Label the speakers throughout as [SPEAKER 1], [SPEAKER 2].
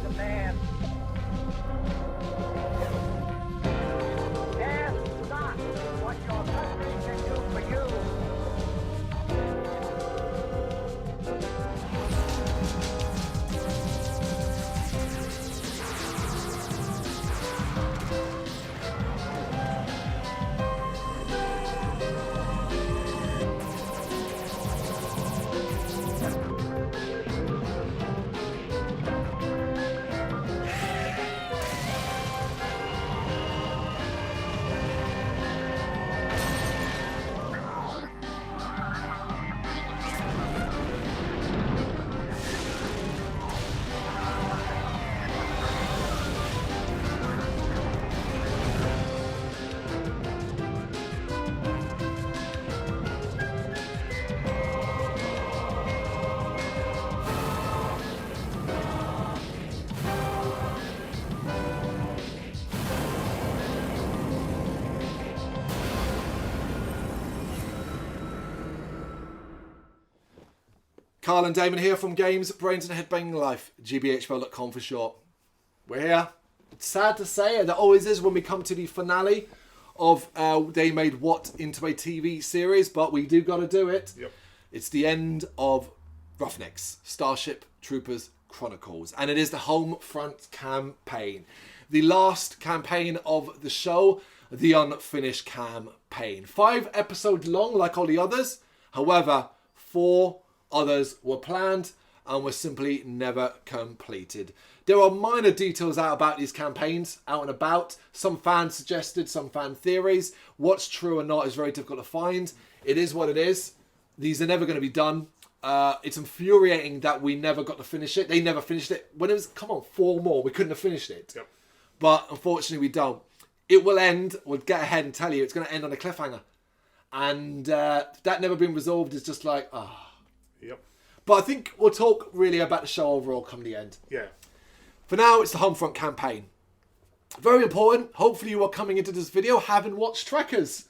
[SPEAKER 1] demand. Ask not what your country can do for you.
[SPEAKER 2] Carl and Damon here from Games, Brrraains A Head-Banging Life, gbhblofficial for short. We're here. It's sad to say, and it always is when we come to the finale of They Made What into a TV series, but we do got to do it.
[SPEAKER 3] Yep.
[SPEAKER 2] It's the end of Roughnecks, Starship Troopers Chronicles, and it is the Homefront campaign. The last campaign of the show, the unfinished campaign. 5 episodes long, like all the others. However, 4 others were planned and were simply never completed. There are minor details out about these campaigns, out and about. Some fans suggested, some fan theories. What's true or not is very difficult to find. It is what it is. These are never going to be done. It's infuriating that we never got to finish it. They never finished it. When it was, come on, 4 more, we couldn't have finished it.
[SPEAKER 3] Yep.
[SPEAKER 2] But unfortunately we don't. It will end, we'll get ahead and tell you, it's going to end on a cliffhanger. And that never been resolved is just like, ah.
[SPEAKER 3] Yep.
[SPEAKER 2] But I think we'll talk really about the show overall come the end.
[SPEAKER 3] Yeah.
[SPEAKER 2] For now, it's the Homefront campaign. Very important. Hopefully you are coming into this video having watched Trekkers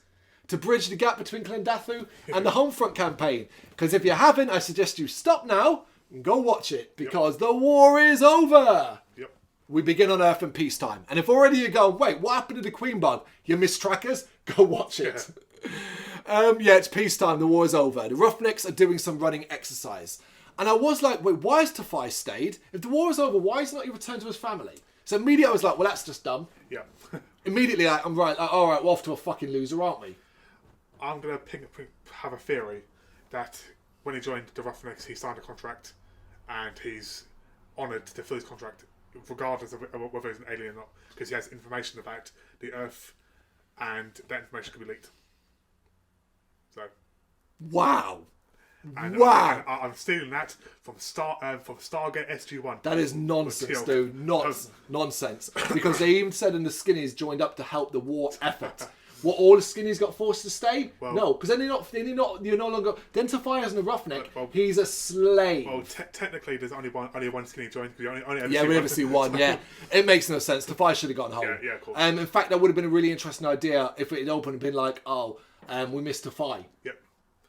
[SPEAKER 2] to bridge the gap between Clendathu and the Homefront campaign. Because if you haven't, I suggest you stop now and go watch it. Because the war is over.
[SPEAKER 3] Yep.
[SPEAKER 2] We begin on Earth in peacetime. And if already you go, wait, what happened to the Queen Bug? You missed Trekkers? Go watch it. Yeah, it's peacetime. The war is over. The Roughnecks are doing some running exercise. And I was like, wait, why has Tafai stayed? If the war is over, why is he not returned to his family? So immediately I was like, well, that's just dumb.
[SPEAKER 3] Yeah.
[SPEAKER 2] Immediately, like, I'm right. Like, all right, we're off to a fucking loser, aren't we?
[SPEAKER 3] I'm going to have a theory that when he joined the Roughnecks, he signed a contract and he's honoured to fulfill his contract, regardless of whether he's an alien or not, because he has information about the Earth and that information could be leaked. So.
[SPEAKER 2] Wow.
[SPEAKER 3] And
[SPEAKER 2] wow.
[SPEAKER 3] I'm stealing that from Stargate SG-1.
[SPEAKER 2] That is nonsense, dude. Nonsense. Because they even said in the Skinnies joined up to help the war effort. What, all the Skinnies got forced to stay?
[SPEAKER 3] Well,
[SPEAKER 2] no, because you're no longer... Identify as a Roughneck, he's a slave.
[SPEAKER 3] Well, technically there's only one Skinny joined. We only ever
[SPEAKER 2] we never see one, yeah. It makes no sense. Tafai should have gone home.
[SPEAKER 3] Yeah, cool.
[SPEAKER 2] In fact, that would have been a really interesting idea if it had opened and been like, we missed Tafai.
[SPEAKER 3] Yep.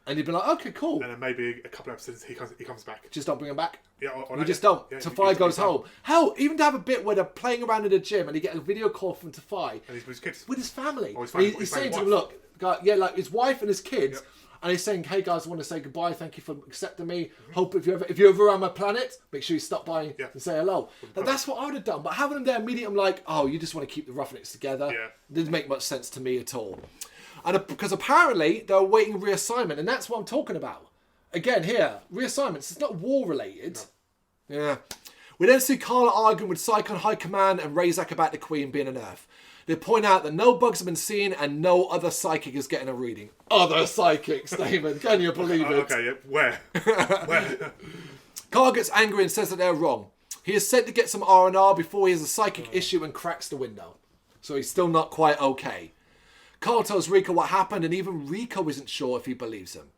[SPEAKER 2] And you'd be like, okay, cool.
[SPEAKER 3] And then maybe a couple of episodes he comes back.
[SPEAKER 2] Just don't bring him back.
[SPEAKER 3] Yeah,
[SPEAKER 2] we just don't.
[SPEAKER 3] Yeah,
[SPEAKER 2] Tafai goes home. Hell, even to have a bit where they're playing around in the gym and you get a video call from Tafai.
[SPEAKER 3] And he's with his kids.
[SPEAKER 2] With his family.
[SPEAKER 3] Oh,
[SPEAKER 2] he's saying to them, look, like his wife and his kids. Yep. And he's saying, hey guys, I want to say goodbye. Thank you for accepting me. Mm-hmm. Hope if you're ever around my planet, make sure you stop by and say hello. That's what I would have done. But having them there immediately, I'm like, oh, you just want to keep the Roughnecks together.
[SPEAKER 3] Yeah.
[SPEAKER 2] Didn't make much sense to me at all. And because apparently they're awaiting reassignment, and that's what I'm talking about. Again, here, reassignments. It's not war related. No. Yeah. We then see Carla arguing with Psychon High Command and Razak about the Queen being an Earth. They point out that no bugs have been seen and no other psychic is getting a reading. Other psychics, Damon. Can you believe it?
[SPEAKER 3] Okay, yeah. Where? Where?
[SPEAKER 2] Carl gets angry and says that they're wrong. He is sent to get some R&R before he has a psychic issue and cracks the window. So he's still not quite okay. Carl tells Rico what happened, and even Rico isn't sure if he believes him.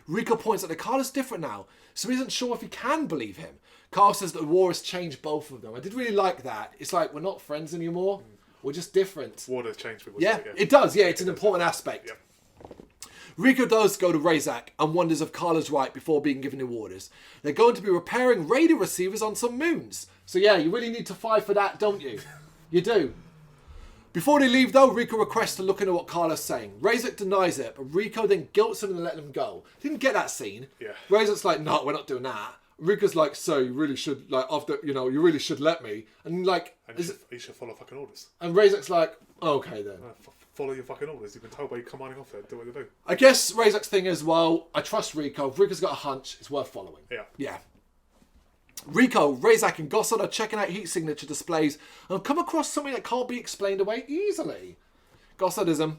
[SPEAKER 2] Rico points out that Carl is different now, so he isn't sure if he can believe him. Carl says that the war has changed both of them. I did really like that. It's like, we're not friends anymore. We're just different.
[SPEAKER 3] War does change people.
[SPEAKER 2] Yeah, it does. Yeah, it's an important aspect.
[SPEAKER 3] Yep.
[SPEAKER 2] Rico does go to Razak and wonders if Carla's right before being given new orders. They're going to be repairing radio receivers on some moons. So yeah, you really need to fight for that, don't you? You do. Before they leave though, Rico requests to look into what Carla's saying. Razak denies it, but Rico then guilts him and lets him go. Didn't get that scene.
[SPEAKER 3] Yeah.
[SPEAKER 2] Razak's like, no, we're not doing that. Rico's like, so you really should, like, after, you know, you really should let me. And like...
[SPEAKER 3] And you should follow fucking orders.
[SPEAKER 2] And Razak's like, okay then.
[SPEAKER 3] Follow your fucking orders. You've been told by your commanding officer. Do what they do.
[SPEAKER 2] I guess Razak's thing is, well, I trust Rico. If Rico's got a hunch, it's worth following.
[SPEAKER 3] Yeah.
[SPEAKER 2] Yeah. Rico, Razak and Gossard are checking out heat signature displays and come across something that can't be explained away easily. Gossardism.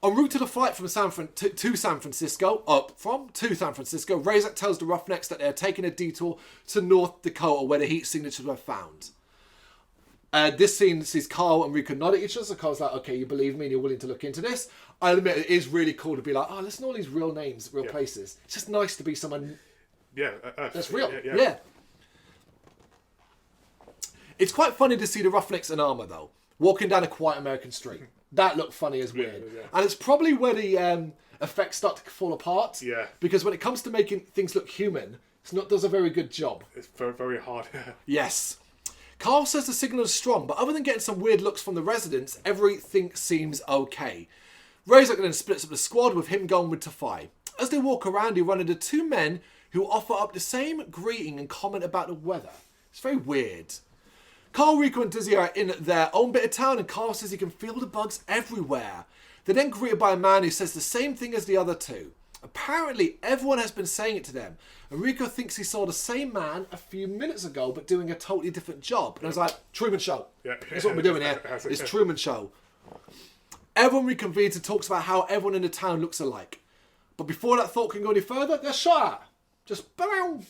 [SPEAKER 2] En route to the flight from San Francisco, Razak tells the Roughnecks that they are taking a detour to North Dakota where the heat signatures were found. This scene sees Carl and Rico nod at each other, so Carl's like, okay, you believe me and you're willing to look into this. I'll admit it is really cool to be like, oh, listen to all these real names, real places. It's just nice to be someone that's real. Yeah. It's quite funny to see the Roughnecks in armour though, walking down a quiet American street. That looked funny as weird. Yeah. And it's probably where the effects start to fall apart.
[SPEAKER 3] Yeah.
[SPEAKER 2] Because when it comes to making things look human, does a very good job.
[SPEAKER 3] It's very, very hard.
[SPEAKER 2] Yes. Carl says the signal is strong, but other than getting some weird looks from the residents, everything seems okay. Razak then splits up the squad with him going with Tafai. As they walk around, they run into two men who offer up the same greeting and comment about the weather. It's very weird. Carl, Rico and Dizzy are in their own bit of town and Carl says he can feel the bugs everywhere. They're then greeted by a man who says the same thing as the other two. Apparently, everyone has been saying it to them. And Rico thinks he saw the same man a few minutes ago, but doing a totally different job. And I was like, Truman Show.
[SPEAKER 3] Yeah.
[SPEAKER 2] That's what we're doing here. It's Truman Show. Everyone reconvenes and talks about how everyone in the town looks alike. But before that thought can go any further, they're shot at. Just bam.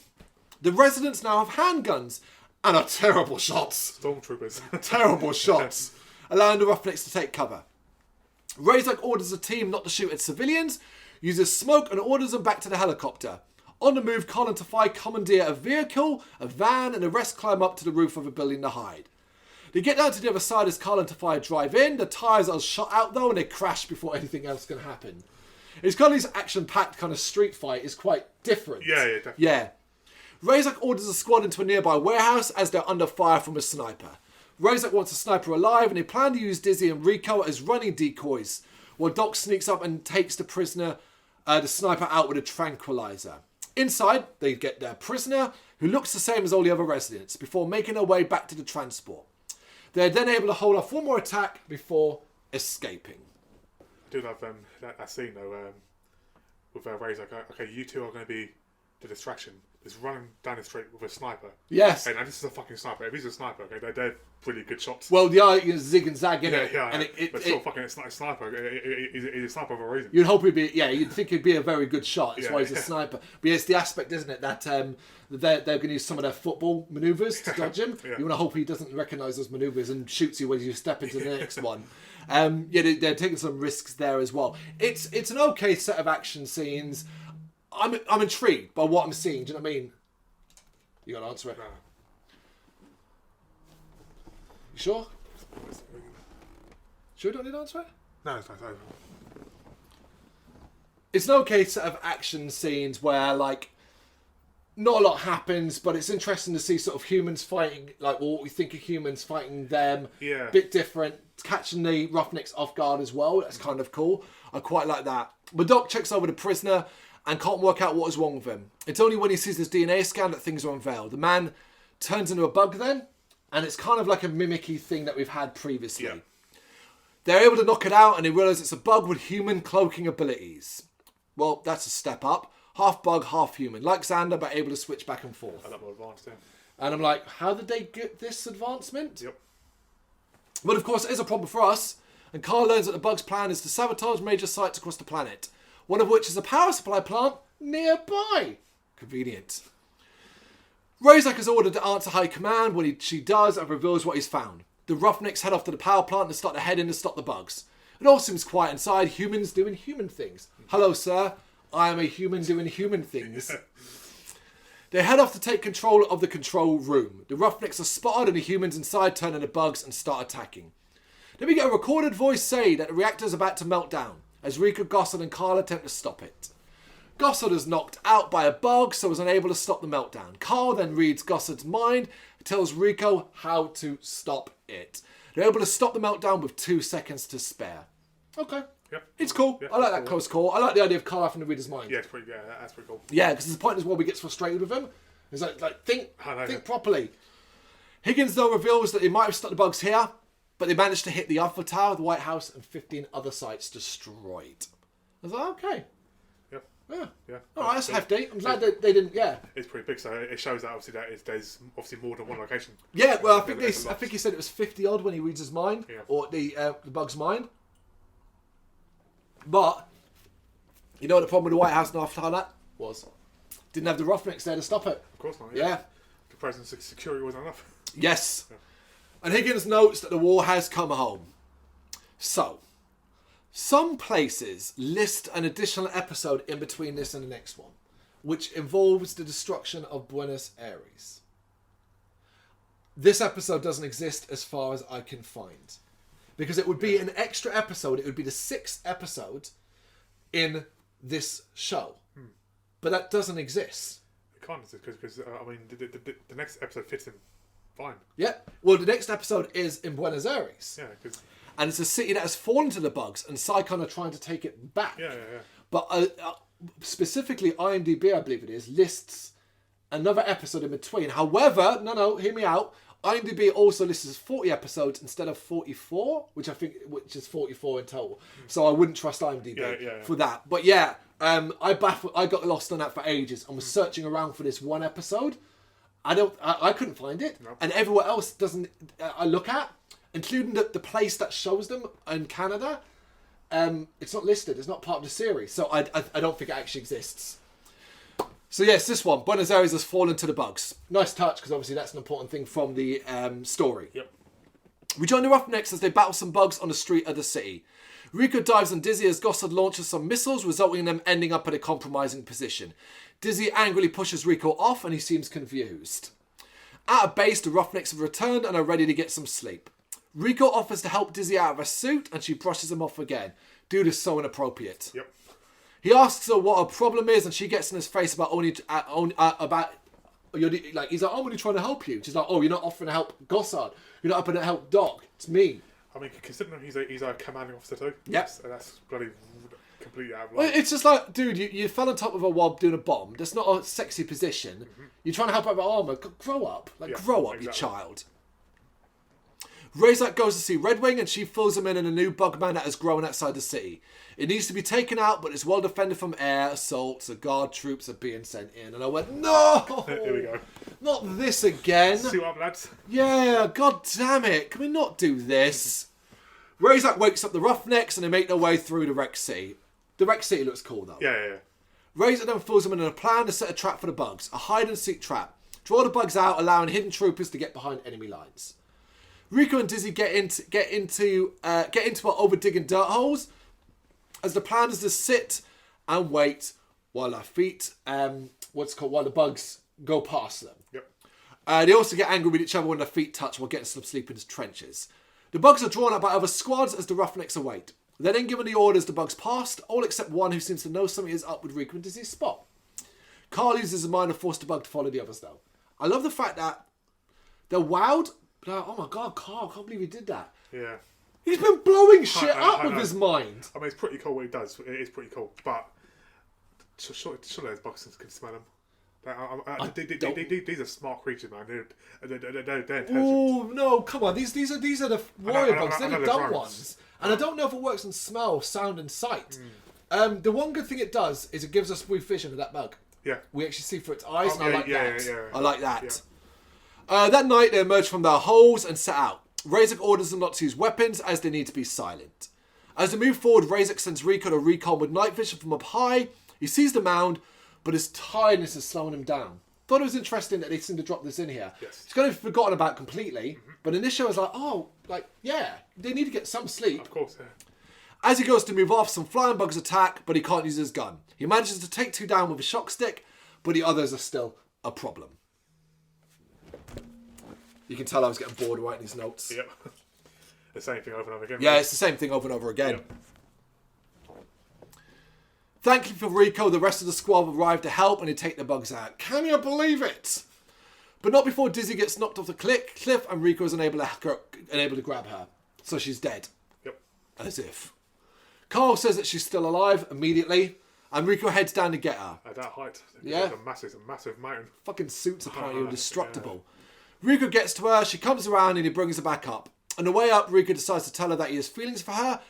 [SPEAKER 2] The residents now have handguns and are terrible shots.
[SPEAKER 3] Stormtroopers.
[SPEAKER 2] Terrible shots. Allowing the Roughnecks to take cover. Razak orders the team not to shoot at civilians, uses smoke and orders them back to the helicopter. On the move, Carl and Tafai commandeer a vehicle, a van, and the rest climb up to the roof of a building to hide. They get down to the other side as Carl and Tafai drive in. The tyres are shot out though and they crash before anything else can happen. It's kind of this action-packed kind of street fight is quite different.
[SPEAKER 3] Yeah, definitely.
[SPEAKER 2] Yeah. Razak orders a squad into a nearby warehouse as they're under fire from a sniper. Razak wants a sniper alive and they plan to use Dizzy and Rico as running decoys, while Doc sneaks up and takes the prisoner, the sniper out with a tranquilizer. Inside, they get their prisoner, who looks the same as all the other residents, before making their way back to the transport. They're then able to hold off one more attack before escaping.
[SPEAKER 3] I do love that scene though, with Razak. Okay, you two are going to be the distraction. Is running down the street with a sniper.
[SPEAKER 2] Yes.
[SPEAKER 3] And this is a fucking sniper. If he's a sniper, okay, they're really good shots.
[SPEAKER 2] Well, yeah, you zig and zag in it.
[SPEAKER 3] Yeah,
[SPEAKER 2] and
[SPEAKER 3] but still fucking it's not a sniper. He's a sniper for a reason.
[SPEAKER 2] You'd hope he'd be, you'd think he'd be a very good shot. That's why he's a
[SPEAKER 3] Yeah.
[SPEAKER 2] sniper. But yeah, it's the aspect, isn't it, that they're going to use some of their football manoeuvres to dodge him.
[SPEAKER 3] Yeah.
[SPEAKER 2] You want to hope he doesn't recognise those manoeuvres and shoots you when you step into the next one. They're taking some risks there as well. It's an okay set of action scenes. I'm intrigued by what I'm seeing. Do you know what I mean? You got to answer it.
[SPEAKER 3] No.
[SPEAKER 2] You sure? Sure you don't need to answer it?
[SPEAKER 3] No, it's not.
[SPEAKER 2] It's an okay set of action scenes where, like, not a lot happens, but it's interesting to see sort of humans fighting, like, what we think of humans fighting them.
[SPEAKER 3] Yeah.
[SPEAKER 2] Bit different. Catching the Roughnecks off guard as well. That's kind of cool. I quite like that. But Doc checks over the prisoner and can't work out what is wrong with him. It's only when he sees his DNA scan that things are unveiled. The man turns into a bug then, and it's kind of like a mimicky thing that we've had previously.
[SPEAKER 3] Yeah.
[SPEAKER 2] They're able to knock it out, and they realise it's a bug with human cloaking abilities. Well, that's a step up. Half bug, half human. Like Xander, but able to switch back and forth.
[SPEAKER 3] A lot more advanced, yeah.
[SPEAKER 2] And I'm like, how did they get this advancement?
[SPEAKER 3] Yep.
[SPEAKER 2] But of course, it is a problem for us. And Carl learns that the bug's plan is to sabotage major sites across the planet. One of which is a power supply plant nearby. Convenient. Razak is ordered to answer high command when she does and reveals what he's found. The Roughnecks head off to the power plant and start to head in to stop the bugs. It all seems quiet inside, humans doing human things. Hello, sir. I am a human doing human things. They head off to take control of the control room. The Roughnecks are spotted and the humans inside turn into bugs and start attacking. Then we get a recorded voice say that the reactor is about to melt down. as Rico, Gossard and Carl attempt to stop it. Gossard is knocked out by a bug, so is unable to stop the meltdown. Carl then reads Gossard's mind and tells Rico how to stop it. They're able to stop the meltdown with 2 seconds to spare. Okay.
[SPEAKER 3] Yep.
[SPEAKER 2] It's cool.
[SPEAKER 3] Yeah,
[SPEAKER 2] I like that
[SPEAKER 3] cool.
[SPEAKER 2] close call. I like the idea of Carl having to read his mind.
[SPEAKER 3] Yeah, that's pretty cool.
[SPEAKER 2] Yeah, because there's a point as well where he gets frustrated with him. He's like think properly. Higgins, though, reveals that they might have stopped the bugs here, but they managed to hit the Eiffel Tower, the White House, and 15 other sites destroyed. I was like, okay.
[SPEAKER 3] Yeah.
[SPEAKER 2] All right, that's hefty. I'm glad they didn't. Yeah.
[SPEAKER 3] It's pretty big, so it shows that obviously there's obviously more than one location.
[SPEAKER 2] Yeah. Well, I think he said it was 50 odd when he reads his mind, or the bug's mind. But you know what the problem with the White House and after that was? Didn't have the Roughnecks there to stop it.
[SPEAKER 3] Of course not.
[SPEAKER 2] Yeah.
[SPEAKER 3] The presence of security wasn't enough.
[SPEAKER 2] Yes. Yeah. And Higgins notes that the war has come home. So, some places list an additional episode in between this and the next one, which involves the destruction of Buenos Aires. This episode doesn't exist as far as I can find. Because it would be an extra episode. It would be the 6th episode in this show. But that doesn't exist.
[SPEAKER 3] It can't exist because the next episode fits in fine.
[SPEAKER 2] Yeah. Well, the next episode is in Buenos Aires.
[SPEAKER 3] Yeah, because...
[SPEAKER 2] And it's a city that has fallen to the bugs, and Psychon are trying to take it back.
[SPEAKER 3] Yeah.
[SPEAKER 2] But specifically, IMDb, I believe it is, lists another episode in between. However, no, hear me out. IMDb also lists 40 episodes instead of 44, which is 44 in total. So I wouldn't trust IMDb for that. But yeah, I got lost on that for ages and was searching around for this one episode. I couldn't find it, and everywhere else doesn't. I look at, including the place that shows them in Canada, it's not listed. It's not part of the series, so I don't think it actually exists. So yes, this one, Buenos Aires has fallen to the bugs. Nice touch, because obviously that's an important thing from the story.
[SPEAKER 3] Yep.
[SPEAKER 2] We join the Roughnecks as they battle some bugs on the street of the city. Rico dives on Dizzy as Gossard launches some missiles, resulting in them ending up in a compromising position. Dizzy angrily pushes Rico off, and he seems confused. At a base, the Roughnecks have returned and are ready to get some sleep. Rico offers to help Dizzy out of her suit, and she brushes him off again. Dude is so inappropriate.
[SPEAKER 3] Yep.
[SPEAKER 2] He asks her what her problem is, and she gets in his face about he's like, I'm only trying to help you. She's like, oh, you're not offering to help Gossard. You're not offering to help Doc. It's me.
[SPEAKER 3] I mean, considering he's a commanding officer too.
[SPEAKER 2] Yep.
[SPEAKER 3] That's bloody completely out of line.
[SPEAKER 2] Well, it's just like, dude, you fell on top of a wob doing a bomb. That's not a sexy position. Mm-hmm. You're trying to help out with armour. Grow up. Grow up, exactly. You child. Razak goes to see Red Wing, and she fills him in a new bugman that has grown outside the city. It needs to be taken out, but it's well defended from air assaults, so guard troops are being sent in. And I went, no!
[SPEAKER 3] Here we go.
[SPEAKER 2] Not this again.
[SPEAKER 3] Suit up, lads.
[SPEAKER 2] Yeah, god damn it. Can we not do this? Razak wakes up the Roughnecks, and they make their way through the wrecked city. The wrecked city looks cool, though.
[SPEAKER 3] Yeah.
[SPEAKER 2] Razak then fills them in a plan to set a trap for the bugs. A hide-and-seek trap. Draw the bugs out, allowing hidden troopers to get behind enemy lines. Rico and Dizzy get into over-digging dirt holes, as the plan is to sit and wait while our feet, while the bugs go past them.
[SPEAKER 3] Yep.
[SPEAKER 2] They also get angry with each other when their feet touch while getting some sleep in the trenches. The bugs are drawn out by other squads as the Roughnecks await. They're then given the orders the bugs passed, all except one who seems to know something is up with Rico and Dizzy's spot. Carl uses his mind and forces the bug to follow the others, though. I love the fact that they're wowed. Like, oh my god, Carl, I can't believe he did that.
[SPEAKER 3] Yeah.
[SPEAKER 2] He's been blowing shit up with his mind.
[SPEAKER 3] I mean, it's pretty cool what he does. It is pretty cool. But surely those bugs can smell him. These are smart creatures, man. They're intelligent.
[SPEAKER 2] Oh, no, come on. These are the warrior bugs. They're the dumb ones. And I don't know if it works on smell, sound, and sight. The one good thing it does is it gives us brief vision of that bug.
[SPEAKER 3] Yeah.
[SPEAKER 2] We actually see through its eyes, and I like that.
[SPEAKER 3] Yeah.
[SPEAKER 2] I like that.
[SPEAKER 3] Yeah.
[SPEAKER 2] That night, they emerge from their holes and set out. Razak orders them not to use weapons as they need to be silent. As they move forward, Razak sends Rico to recon with night vision from up high. He sees the mound, but his tiredness is slowing him down. Thought it was interesting that they seemed to drop this in here.
[SPEAKER 3] Yes.
[SPEAKER 2] It's kind of forgotten about completely, but in this show, it's like, they need to get some sleep.
[SPEAKER 3] Of course, yeah.
[SPEAKER 2] As he goes to move off, some flying bugs attack, but he can't use his gun. He manages to take 2 down with a shock stick, but the others are still a problem. You can tell I was getting bored writing these notes.
[SPEAKER 3] Yep. The same thing over and over again.
[SPEAKER 2] Yeah, it's the same thing over and over again.
[SPEAKER 3] Yep.
[SPEAKER 2] Thankfully for Rico, the rest of the squad arrive to help and they take the bugs out. Can you believe it? But not before Dizzy gets knocked off the cliff and Rico is unable to grab her. So she's dead.
[SPEAKER 3] Yep.
[SPEAKER 2] As if. Carl says that she's still alive immediately and Rico heads down to get her.
[SPEAKER 3] At that height.
[SPEAKER 2] Yeah.
[SPEAKER 3] It's a massive mountain.
[SPEAKER 2] Fucking suits apparently are indestructible. Yeah. Rico gets to her, she comes around and he brings her back up. On the way up, Rico decides to tell her that he has feelings for her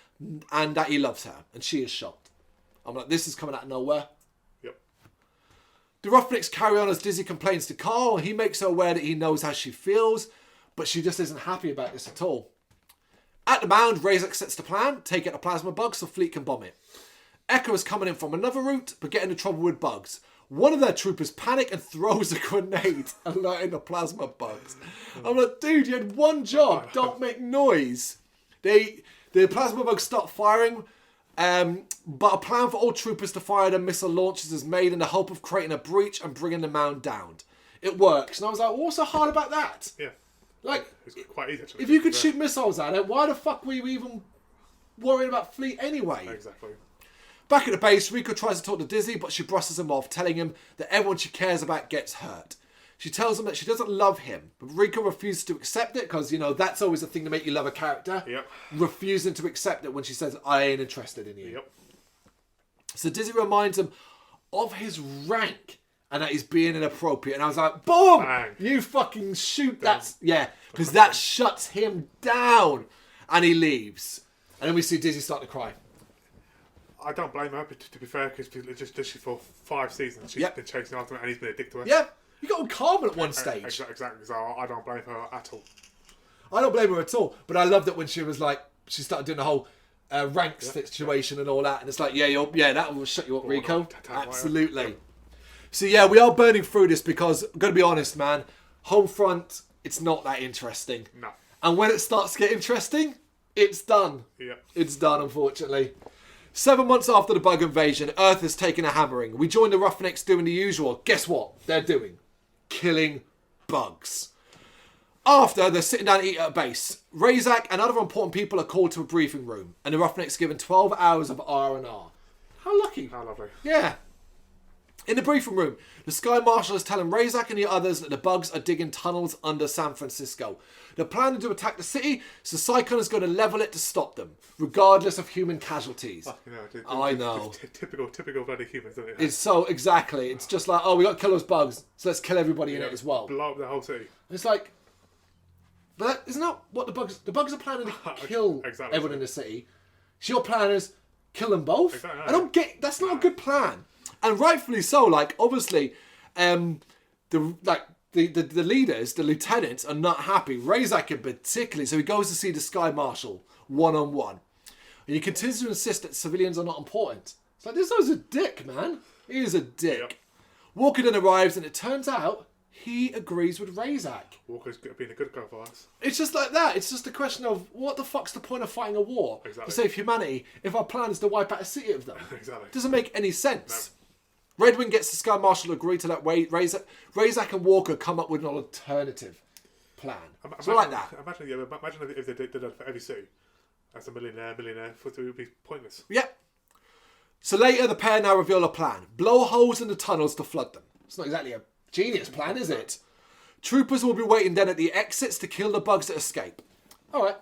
[SPEAKER 2] and that he loves her. And she is shocked. I'm like, this is coming out of nowhere.
[SPEAKER 3] Yep.
[SPEAKER 2] The Roughnecks carry on as Dizzy complains to Carl. He makes her aware that he knows how she feels, but she just isn't happy about this at all. At the mound, Razak sets the plan, take out the plasma bugs so Fleet can bomb it. Echo is coming in from another route, but getting into trouble with bugs. One of their troopers panic and throws a grenade, alerting the plasma bugs. I'm like, dude, you had one job, don't make noise. The plasma bugs start firing, but a plan for all troopers to fire their missile launchers is made in the hope of creating a breach and bringing the mound down. It works. And I was like, what's so hard about that?
[SPEAKER 3] Yeah.
[SPEAKER 2] Like,
[SPEAKER 3] it's quite easy actually.
[SPEAKER 2] If you could shoot missiles at it, why the fuck were you even worrying about Fleet anyway?
[SPEAKER 3] Exactly.
[SPEAKER 2] Back at the base, Rico tries to talk to Dizzy, but she brushes him off, telling him that everyone she cares about gets hurt. She tells him that she doesn't love him, but Rico refuses to accept it because, you know, that's always the thing to make you love a character.
[SPEAKER 3] Yep.
[SPEAKER 2] Refusing to accept it when she says, I ain't interested in you.
[SPEAKER 3] Yep.
[SPEAKER 2] So Dizzy reminds him of his rank and that he's being inappropriate. And I was like, boom!
[SPEAKER 3] Bang.
[SPEAKER 2] You fucking shoot that. Yeah, because that shuts him down. And he leaves. And then we see Dizzy start to cry.
[SPEAKER 3] I don't blame her, to be fair, because just for 5 seasons, she's been chasing after him and he's been a dick to her.
[SPEAKER 2] Yeah. You got on Carmen at one stage.
[SPEAKER 3] Exactly. So I don't blame her at all.
[SPEAKER 2] I don't blame her at all. But I loved it when she was like, she started doing the whole rank situation and all that. And it's like, that will shut you up, Rico. Absolutely. Yep. So yeah, we are burning through this because, I'm going to be honest, man, Homefront, it's not that interesting.
[SPEAKER 3] No.
[SPEAKER 2] And when it starts to get interesting, it's done.
[SPEAKER 3] Yep.
[SPEAKER 2] It's done, unfortunately. 7 months after the bug invasion, Earth has taken a hammering. We join the Roughnecks doing the usual. Guess what they're doing? Killing bugs. After, they're sitting down to eat at a base. Razak and other important people are called to a briefing room, and the Roughnecks given 12 hours of R&R. How lucky.
[SPEAKER 3] How lovely.
[SPEAKER 2] Yeah. In the briefing room, the Sky Marshal is telling Razak and the others that the bugs are digging tunnels under San Francisco. They're planning to attack the city, so Cyclone is going to level it to stop them, regardless of human casualties. I know.
[SPEAKER 3] Typical bloody humans, isn't it?
[SPEAKER 2] It's so, exactly. It's just like, we got to kill those bugs, so let's kill everybody in it as well.
[SPEAKER 3] Blow up the whole city.
[SPEAKER 2] It's like, but isn't that what the bugs are planning to kill everyone in the city. So your plan is kill them both?
[SPEAKER 3] Exactly.
[SPEAKER 2] I don't get, that's not a good plan. And rightfully so, like, obviously, the leaders, the lieutenants, are not happy. Razak in particularly, so he goes to see the Sky Marshal one-on-one. And he continues to insist that civilians are not important. It's like, this guy's a dick, man. He is a dick.
[SPEAKER 3] Yep.
[SPEAKER 2] Walker then arrives, and it turns out he agrees with Razak.
[SPEAKER 3] Walker's being a good guy for us.
[SPEAKER 2] It's just like that. It's just a question of, what the fuck's the point of fighting a war to save humanity if our plan is to wipe out a city of them?
[SPEAKER 3] Exactly.
[SPEAKER 2] Doesn't make any sense.
[SPEAKER 3] No.
[SPEAKER 2] Redwing gets the Sky Marshal to agree to let Razak and Walker come up with an alternative plan. So like that.
[SPEAKER 3] Imagine if they did that for every city. As a millionaire, it would be pointless.
[SPEAKER 2] Yep. So later, the pair now reveal a plan. Blow holes in the tunnels to flood them. It's not exactly a genius plan, is it? Troopers will be waiting then at the exits to kill the bugs that escape. All right.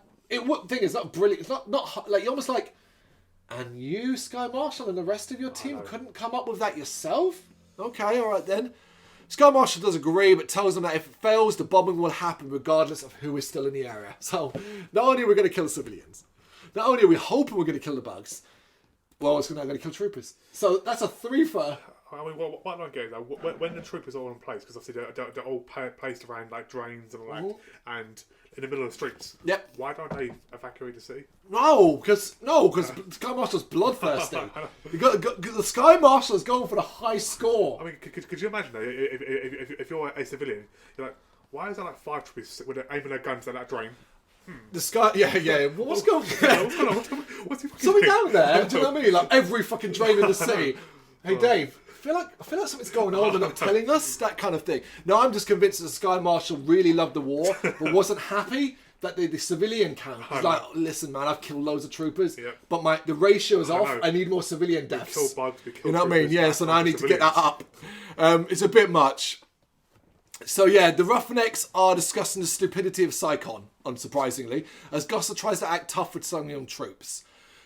[SPEAKER 2] Thing is, not brilliant. It's not like, you're almost like, and you, Sky Marshal, and the rest of your team couldn't come up with that yourself? Okay, all right then. Sky Marshal does agree, but tells them that if it fails, the bombing will happen regardless of who is still in the area. So, not only are we going to kill civilians, not only are we hoping we're going to kill the bugs, well, it's now going to kill troopers. So, that's a 3-for.
[SPEAKER 3] I mean, what I don't get is that when the troopers are all in place, because obviously they're all placed around like drains and all that, and in the middle of the streets.
[SPEAKER 2] Yep.
[SPEAKER 3] Why don't they evacuate the city?
[SPEAKER 2] No, because Sky Marshal's bloodthirsty. The Sky Marshal is going for the high score.
[SPEAKER 3] I mean, could you imagine though, if you're a civilian, you're like, why is there like 5 troopers with aiming their guns at that drain?
[SPEAKER 2] The Sky, yeah. What's going on?
[SPEAKER 3] What's going on? What's he
[SPEAKER 2] Something
[SPEAKER 3] doing?
[SPEAKER 2] down there? Do you know what I mean? Like every fucking drain in the city. Hey, Dave. I feel like something's going on and not telling us, that kind of thing. No, I'm just convinced that the Sky Marshal really loved the war, but wasn't happy that the civilian camp is like, listen, man, I've killed loads of troopers, but the ratio is off. I need more civilian deaths.
[SPEAKER 3] We kill bugs, we kill
[SPEAKER 2] you know what I mean? Yeah, so now I need to get that up. It's a bit much. So yeah, the Roughnecks are discussing the stupidity of Psychon, unsurprisingly, as Gossett tries to act tough with some young troops.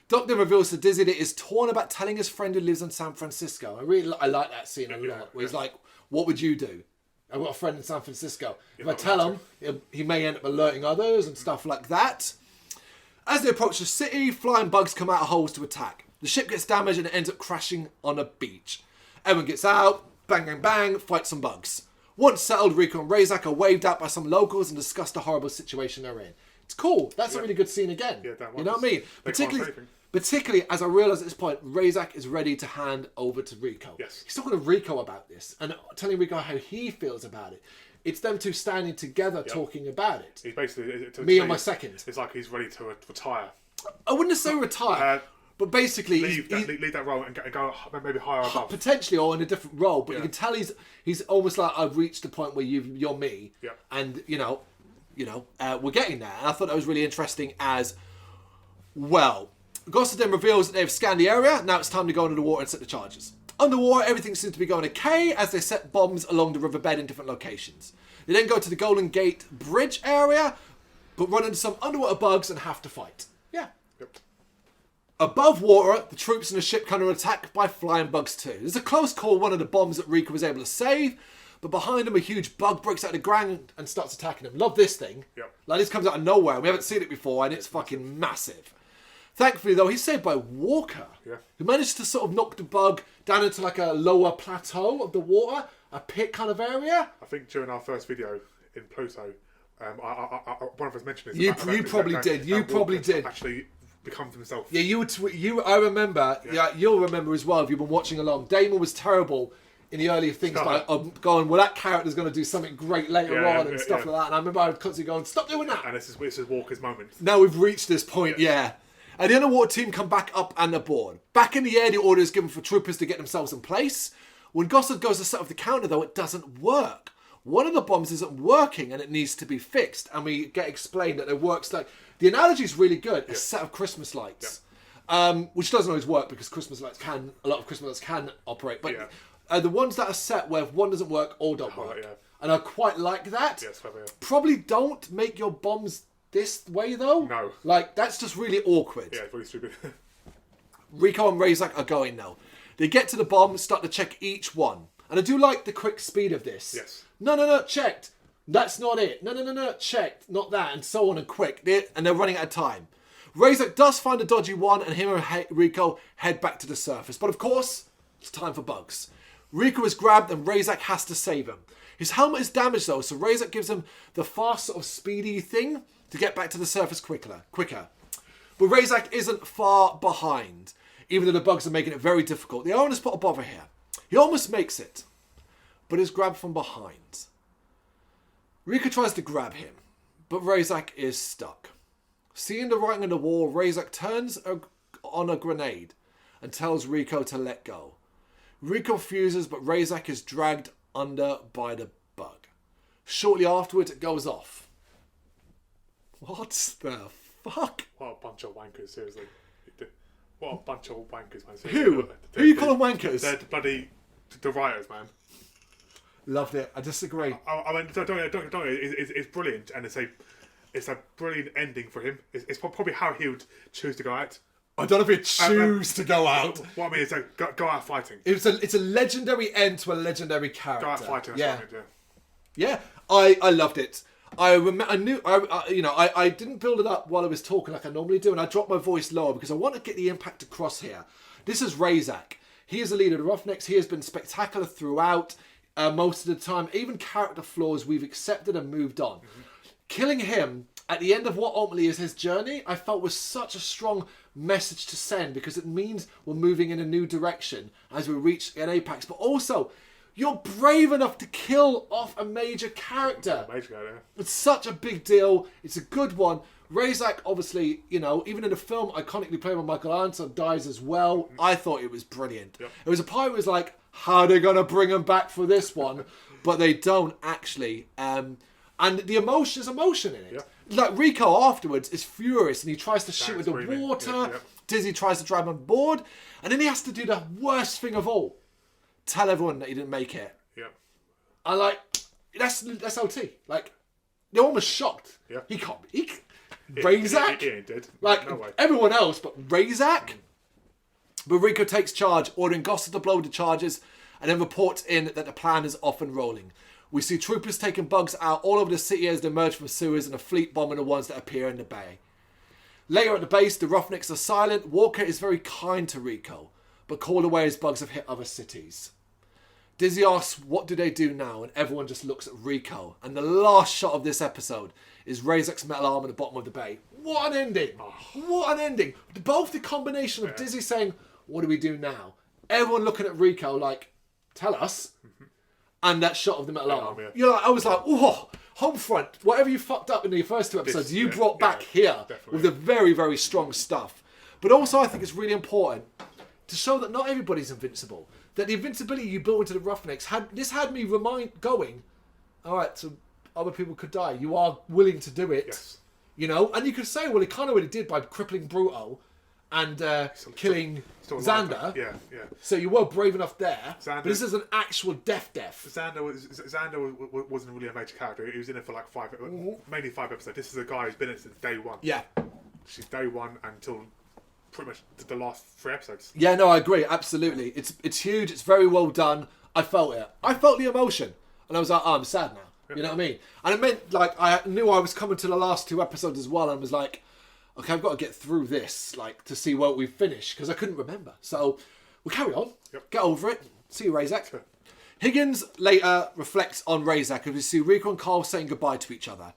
[SPEAKER 2] Doc then reveals to Dizzy that he's torn about telling his friend who lives in San Francisco. I like that scene a lot, where he's like, what would you do? I've got a friend in San Francisco. If I tell him, he may end up alerting others and stuff like that. As they approach the city, flying bugs come out of holes to attack. The ship gets damaged and it ends up crashing on a beach. Everyone gets out, bang, bang, bang, fight some bugs. Once settled, Rico and Razak are waved out by some locals and discuss the horrible situation they're in. It's cool. That's a really good scene again. Yeah, you know what I mean? Particularly as I realise at this point, Razak is ready to hand over to Rico.
[SPEAKER 3] Yes.
[SPEAKER 2] He's talking to Rico about this and telling Rico how he feels about it. It's them two standing together talking about it.
[SPEAKER 3] He's basically...
[SPEAKER 2] Me on my second.
[SPEAKER 3] It's like he's ready to retire.
[SPEAKER 2] I wouldn't say retire. But basically,
[SPEAKER 3] leave that role and go maybe higher above.
[SPEAKER 2] Potentially, or in a different role. But you can tell he's almost like, I've reached the point where you're me, and we're getting there. And I thought that was really interesting as well. Gossett then reveals that they've scanned the area. Now it's time to go under the water and set the charges. Underwater, everything seems to be going okay as they set bombs along the riverbed in different locations. They then go to the Golden Gate Bridge area, but run into some underwater bugs and have to fight. Yeah.
[SPEAKER 3] Yep.
[SPEAKER 2] Above water, the troops in the ship come under attack by flying bugs too. There's a close call, one of the bombs that Rico was able to save, but behind him a huge bug breaks out of the ground and starts attacking him. Love this thing.
[SPEAKER 3] Yep.
[SPEAKER 2] Like this comes out of nowhere. We haven't seen it before and it's fucking massive. Thankfully though, he's saved by Walker, who managed to sort of knock the bug down into like a lower plateau of the water, a pit kind of area.
[SPEAKER 3] I think during our first video in Pluto, one of us mentioned this.
[SPEAKER 2] You probably did. You probably did.
[SPEAKER 3] Actually becomes himself.
[SPEAKER 2] Yeah, I remember. Yeah, you'll remember as well if you've been watching along. Damon was terrible in the earlier things by going, well, that character's going to do something great later on and stuff like that. And I remember I was constantly going, stop doing that.
[SPEAKER 3] And this is Walker's moment.
[SPEAKER 2] Now we've reached this point, And the underwater team come back up and aboard. Back in the air, the order is given for troopers to get themselves in place. When Gossett goes to set off the counter, though, it doesn't work. One of the bombs isn't working and it needs to be fixed. And we get explained that it works like... The analogy is really good. A set of Christmas lights. Which doesn't always work because a lot of Christmas lights can operate. But the ones that are set where if one doesn't work, all don't work. And I quite like that.
[SPEAKER 3] Yes, clever,
[SPEAKER 2] Probably don't make your bombs this way, though.
[SPEAKER 3] No.
[SPEAKER 2] Like, that's just really awkward.
[SPEAKER 3] Yeah, it's really stupid.
[SPEAKER 2] Rico and Razak are going now. They get to the bomb, start to check each one. And I do like the quick speed of this.
[SPEAKER 3] Yes.
[SPEAKER 2] No, checked. That's not it. No, checked. Not that. And so on and quick. And they're running out of time. Razak does find a dodgy one and him and Rico head back to the surface. But of course, it's time for bugs. Rico is grabbed and Razak has to save him. His helmet is damaged though, so Razak gives him the fast sort of speedy thing to get back to the surface quicker. But Razak isn't far behind, even though the bugs are making it very difficult. The owner's put a bother here. He almost makes it, but is grabbed from behind. Rico tries to grab him, but Razak is stuck. Seeing the writing on the wall, Razak turns on a grenade and tells Rico to let go. Rico refuses, but Razak is dragged under by the bug. Shortly afterwards, it goes off. What the fuck?
[SPEAKER 3] What a bunch of wankers, seriously. What a bunch of wankers, man.
[SPEAKER 2] Seriously. Who? Who you calling wankers?
[SPEAKER 3] They're the writers, man.
[SPEAKER 2] Loved it. I disagree.
[SPEAKER 3] I mean, it's brilliant, and it's a brilliant ending for him. It's probably how he would choose to go out.
[SPEAKER 2] I don't know if he'd choose to go out.
[SPEAKER 3] What I mean is go out fighting.
[SPEAKER 2] It's a legendary end to a legendary character.
[SPEAKER 3] Go out fighting.
[SPEAKER 2] Yeah. I loved it. I didn't build it up while I was talking like I normally do, and I dropped my voice lower because I want to get the impact across here. This is Razak. He is the leader of the Roughnecks. He has been spectacular throughout most of the time. Even character flaws we've accepted and moved on. Mm-hmm. Killing him at the end of what ultimately is his journey, I felt was such a strong message to send because it means we're moving in a new direction as we reach an apex. But also, you're brave enough to kill off a major character. It's such a big deal. It's a good one. Razak, obviously, even in the film, iconically played by Michael Arnson, dies as well. I thought it was brilliant. Yep. It was a part where it was like, how are they going to bring him back for this one? But they don't actually. And the emotion is emotion in it. Yeah. like Rico afterwards is furious and he tries to shoot with the
[SPEAKER 3] screaming.
[SPEAKER 2] water.
[SPEAKER 3] Yeah.
[SPEAKER 2] Dizzy tries to drive him on board, and then he has to do the worst thing of all: tell everyone that he didn't make it.
[SPEAKER 3] Yeah.
[SPEAKER 2] And like, that's OT. Like, they're almost shocked.
[SPEAKER 3] Yeah.
[SPEAKER 2] He can't. Brrraains.
[SPEAKER 3] He ain't dead.
[SPEAKER 2] Like
[SPEAKER 3] No way.
[SPEAKER 2] everyone else, but Brrraains. But Rico takes charge, ordering Gossip to blow the charges, and then reports in that the plan is off and rolling. We see troopers taking bugs out all over the city as they emerge from sewers, and a fleet bombing the ones that appear in the bay. Later at the base, the Roughnecks are silent. Walker is very kind to Rico, but called away as bugs have hit other cities. Dizzy asks, what do they do now? And everyone just looks at Rico. And the last shot of this episode is Razak's metal arm at the bottom of the bay. What an ending! What an ending! Both the combination of Dizzy saying, what do we do now? Everyone looking at Rico like, tell us. And that shot of the metal arm.
[SPEAKER 3] Yeah.
[SPEAKER 2] You're like, I was like, oh, Homefront, whatever you fucked up in the first 2 episodes, you brought back here
[SPEAKER 3] definitely.
[SPEAKER 2] with the very, very strong stuff. But also I think it's really important to show that not everybody's invincible. That the invincibility you built into the Roughnecks had me going, all right, so other people could die. You are willing to do it.
[SPEAKER 3] Yes. you
[SPEAKER 2] know, and you could say, well, he kind of already did by crippling Brrraains and killing
[SPEAKER 3] still
[SPEAKER 2] Xander.
[SPEAKER 3] Yeah, yeah.
[SPEAKER 2] So you were brave enough there.
[SPEAKER 3] Xander,
[SPEAKER 2] but this is an actual death.
[SPEAKER 3] Xander wasn't really a major character. He was in it for like mainly 5 episodes. This is a guy who's been in it since day one.
[SPEAKER 2] Yeah.
[SPEAKER 3] She's day one until pretty much the last 3 episodes.
[SPEAKER 2] Yeah, no, I agree. Absolutely. It's huge. It's very well done. I felt it. I felt the emotion. And I was like, oh, I'm sad now. You know what I mean? And it meant, like, I knew I was coming to the last 2 episodes as well. And was like, okay, I've got to get through this, like, to see what we've finished. Because I couldn't remember. So, we'll carry on.
[SPEAKER 3] Yep.
[SPEAKER 2] Get over it. See you, Razak. Higgins later reflects on Razak as we see Rico and Carl saying goodbye to each other.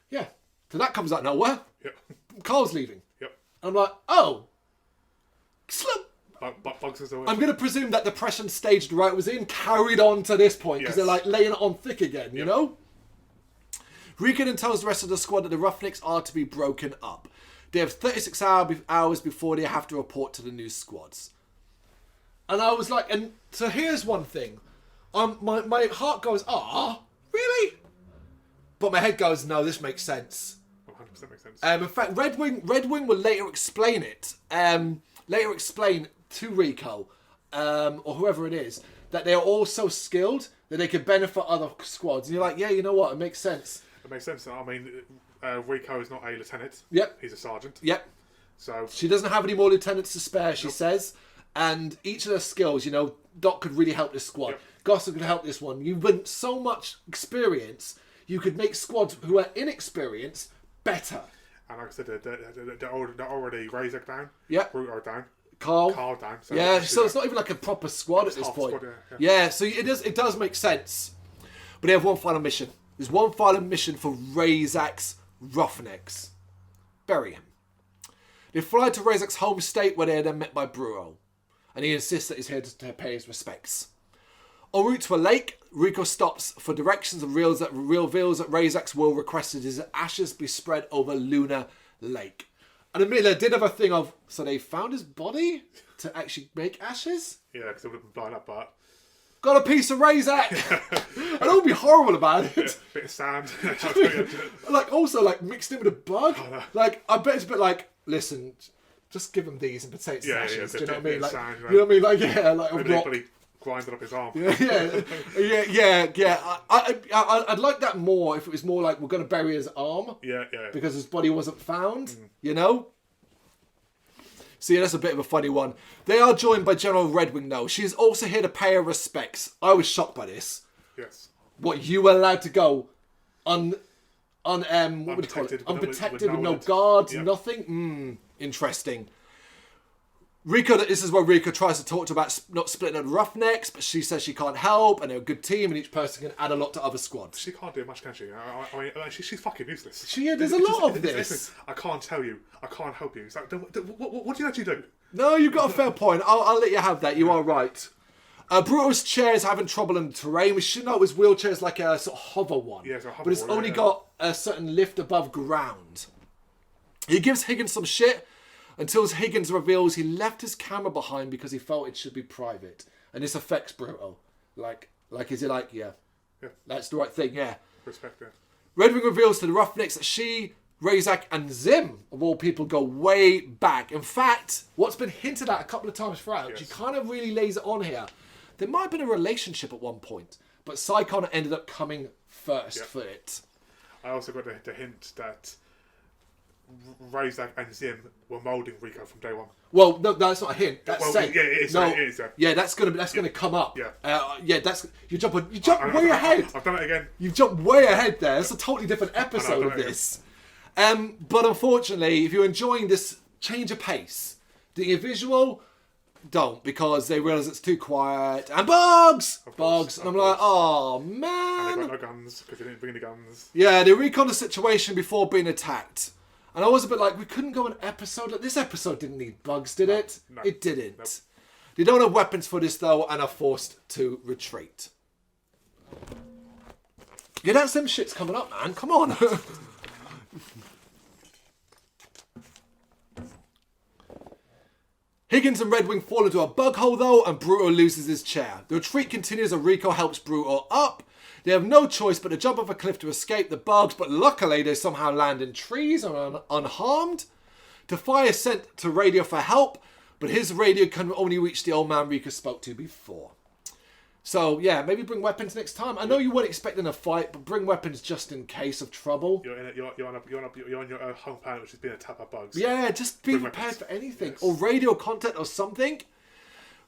[SPEAKER 2] Yeah. So that comes out of nowhere.
[SPEAKER 3] Yep.
[SPEAKER 2] Carl's leaving.
[SPEAKER 3] Yep.
[SPEAKER 2] And I'm like, oh. Slip.
[SPEAKER 3] Bugs is always...
[SPEAKER 2] I'm going to presume that the depression stage the writer was in carried on to this point because they're like laying it on thick again, you know? Rico then tells the rest of the squad that the Roughnecks are to be broken up. They have 36 hours before they have to report to the new squads. And I was like, and so here's one thing. My heart goes, really? But my head goes, no, this makes sense.
[SPEAKER 3] 100% makes sense.
[SPEAKER 2] In fact, Red Wing will later explain it. Later explain to Rico, or whoever it is, that they are all so skilled that they could benefit other squads. And you're like, yeah, you know what? It makes sense.
[SPEAKER 3] It makes sense. I mean, Rico is not a lieutenant.
[SPEAKER 2] Yep.
[SPEAKER 3] He's a sergeant.
[SPEAKER 2] Yep.
[SPEAKER 3] So
[SPEAKER 2] she doesn't have any more lieutenants to spare, she says. And each of their skills, you know, Doc could really help this squad.
[SPEAKER 3] Yep.
[SPEAKER 2] Gossip could help this one. You've been so much experience, you could make squads who are inexperienced better.
[SPEAKER 3] And like I said, they're already Razak down.
[SPEAKER 2] Yep.
[SPEAKER 3] Brrraains down.
[SPEAKER 2] Carl
[SPEAKER 3] down. So
[SPEAKER 2] yeah, so it's not even like a proper squad at this point.
[SPEAKER 3] Squad,
[SPEAKER 2] yeah, so it does make sense. But they have one final mission. There's one final mission for Razak's Roughnecks. Bury him. They fly to Razak's home state where they are then met by Brrraains. And he insists that he's here to pay his respects. En route to a lake, Rico stops for directions and reveals that Razak's will requested his ashes be spread over Luna Lake. And admittedly, I did have a thing of, so they found his body to actually make ashes?
[SPEAKER 3] Yeah, because it would have been blown up, but...
[SPEAKER 2] Got a piece of Razak! I don't be horrible about it.
[SPEAKER 3] Yeah, bit of sand.
[SPEAKER 2] Like, also, like, mixed in with a bug.
[SPEAKER 3] Oh, no.
[SPEAKER 2] Like, I bet it's a bit like, listen, just give him these and potatoes and ashes. Do you know what I mean? Like,
[SPEAKER 3] sand, right?
[SPEAKER 2] you know what I mean? Like, yeah, like a rock.
[SPEAKER 3] Anybody grinded up his arm.
[SPEAKER 2] Yeah. I'd like that more if it was more like we're going to bury his arm.
[SPEAKER 3] Yeah.
[SPEAKER 2] Because his body wasn't found, you know? So yeah, that's a bit of a funny one. They are joined by General Redwing though. She's also here to pay her respects. I was shocked by this.
[SPEAKER 3] Yes.
[SPEAKER 2] What, you were allowed to go what would you call it? Unprotected with no guards, nothing? Interesting. Rico, this is where Rico tries to talk to about not splitting up the Roughnecks, but she says she can't help, and they're a good team, and each person can add a lot to other squads.
[SPEAKER 3] She can't do much, can she? I mean, she's fucking useless.
[SPEAKER 2] There's a lot of this.
[SPEAKER 3] Listen, I can't tell you. I can't help you. It's like, what do you actually do?
[SPEAKER 2] No, you've got a fair point. I'll let you have that. You are right. Brrraains's chair is having trouble in the terrain. We should know his wheelchair is like a sort of hover one.
[SPEAKER 3] Yeah, it's a hover
[SPEAKER 2] but it's
[SPEAKER 3] one,
[SPEAKER 2] only got a certain lift above ground. He gives Higgins some shit until Higgins reveals he left his camera behind because he felt it should be private. And this affects Brrraains. Like is he like, yeah, that's the right thing, yeah.
[SPEAKER 3] Respect that.
[SPEAKER 2] Redwing reveals to the Roughnecks that she, Razak, and Zim, of all people, go way back. In fact, what's been hinted at a couple of times throughout, she kind of really lays it on here. There might have been a relationship at one point, but Psychon ended up coming first for it.
[SPEAKER 3] I also got the hint that Razak and Zim were moulding Rico from day one.
[SPEAKER 2] Well, no, that's not a hint. That's safe.
[SPEAKER 3] Yeah, it is.
[SPEAKER 2] No,
[SPEAKER 3] It is.
[SPEAKER 2] yeah, that's gonna come up.
[SPEAKER 3] Yeah.
[SPEAKER 2] That's you jump way ahead.
[SPEAKER 3] I've done it again.
[SPEAKER 2] You've jumped way ahead there. It's a totally different episode of this. But unfortunately, if you're enjoying this change of pace, doing a visual, don't, because they realise it's too quiet. And bugs! And I'm like, oh, man.
[SPEAKER 3] And they got no guns, because they didn't bring any guns.
[SPEAKER 2] Yeah, they recon the situation before being attacked. And I was a bit like, we couldn't go an episode. Like, this episode didn't need bugs, did it?
[SPEAKER 3] No.
[SPEAKER 2] It didn't.
[SPEAKER 3] Nope.
[SPEAKER 2] They don't have weapons for this, though, and are forced to retreat. Yeah, that's them shits coming up, man. Come on. Higgins and Redwing fall into a bug hole, though, and Bruto loses his chair. The retreat continues and Rico helps Bruto up. They have no choice but to jump off a cliff to escape the bugs, but luckily they somehow land in trees and are unharmed. Tafai is sent to radio for help, but his radio can only reach the old man Rico spoke to before. So, yeah, maybe bring weapons next time. I know you weren't expecting a fight, but bring weapons just in case of trouble.
[SPEAKER 3] You're on your home planet, which is being attacked by bugs.
[SPEAKER 2] Yeah, just be
[SPEAKER 3] Bring
[SPEAKER 2] prepared
[SPEAKER 3] weapons.
[SPEAKER 2] for anything.
[SPEAKER 3] Yes.
[SPEAKER 2] Or radio content or something.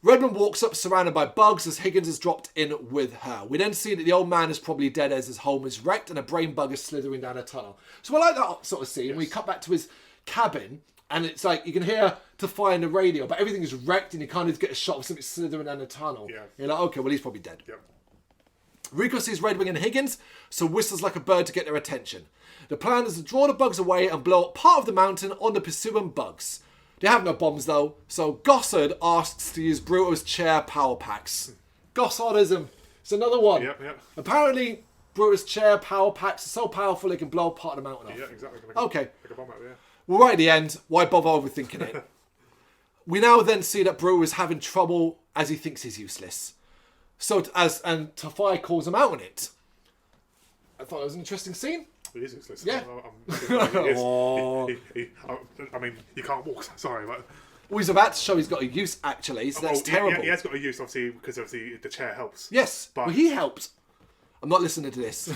[SPEAKER 2] Redmond walks up surrounded by bugs as Higgins is dropped in with her. We then see that the old man is probably dead as his home is wrecked and a brain bug is slithering down a tunnel. So I like that sort of scene.
[SPEAKER 3] Yes.
[SPEAKER 2] We cut back to his cabin and it's like you can hear Tafai in the radio, but everything is wrecked and you kind of get a shot of something slithering down the tunnel.
[SPEAKER 3] Yeah.
[SPEAKER 2] You're like, okay, well, he's probably dead.
[SPEAKER 3] Yep.
[SPEAKER 2] Rico sees Redwing and Higgins, so whistles like a bird to get their attention. The plan is to draw the bugs away and blow up part of the mountain on the pursuing bugs. They have no bombs though, so Gossard asks to use Bruto's chair power packs. Gossardism. It's another one.
[SPEAKER 3] Yep.
[SPEAKER 2] Apparently, Bruto's chair power packs are so powerful they can blow part of the mountain off.
[SPEAKER 3] Yeah, exactly.
[SPEAKER 2] Okay.
[SPEAKER 3] Like a bomb out there.
[SPEAKER 2] Well, right at the end, why bother overthinking it? We now then see that Bruto is having trouble as he thinks he's useless. And Tafai calls him out on it. I thought it was an interesting scene.
[SPEAKER 3] It is useless.
[SPEAKER 2] Yeah.
[SPEAKER 3] I mean, you can't walk. Sorry, but
[SPEAKER 2] Well, he's about to show he's got a use, actually, so that's terrible.
[SPEAKER 3] He has got a use, obviously, because obviously the chair helps.
[SPEAKER 2] Yes,
[SPEAKER 3] But-
[SPEAKER 2] well, he helps. I'm not listening to this.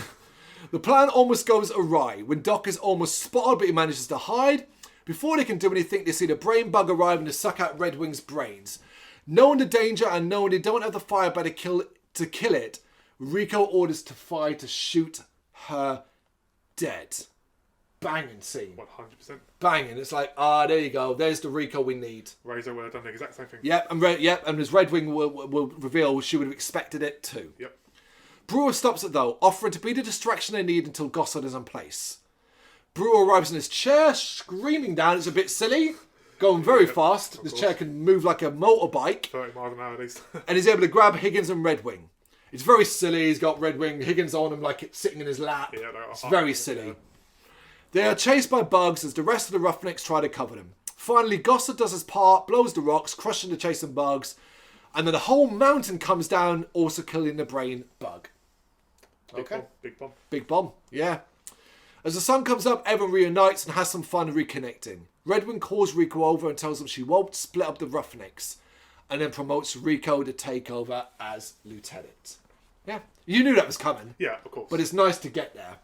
[SPEAKER 2] The plan almost goes awry when Doc is almost spotted, but he manages to hide. Before they can do anything, they see the brain bug arriving to suck out Redwing's brains. Knowing the danger and knowing they don't have the firepower to kill it, Rico orders Tafai to shoot her dead. Banging scene.
[SPEAKER 3] 100%.
[SPEAKER 2] Banging. It's like, there you go. There's the Rico we need.
[SPEAKER 3] Razor would have done the exact same thing.
[SPEAKER 2] Yep, and as Redwing will reveal, she would have expected it too.
[SPEAKER 3] Yep.
[SPEAKER 2] Brewer stops it though, offering to be the distraction they need until Gossard is in place. Brewer arrives in his chair, screaming down. It's a bit silly, going very fast. This chair can move like a motorbike,
[SPEAKER 3] 30 miles an hour at least.
[SPEAKER 2] and he's able to grab Higgins and Redwing. It's very silly. He's got Redwing, Higgins on him like it's sitting in his lap.
[SPEAKER 3] Yeah, no,
[SPEAKER 2] It's very silly.
[SPEAKER 3] yeah.
[SPEAKER 2] They are chased by bugs as the rest of the Roughnecks try to cover them. Finally, Gossard does his part, blows the rocks, crushing the chasing bugs, and then the whole mountain comes down, also killing the brain bug.
[SPEAKER 3] Big bomb.
[SPEAKER 2] Big bomb, yeah. As the sun comes up, everyone reunites and has some fun reconnecting. Redwing calls Rico over and tells him she won't split up the Roughnecks, and then promotes Rico to take over as lieutenant. Yeah, you knew that was coming.
[SPEAKER 3] Yeah, of course.
[SPEAKER 2] But it's nice to get there.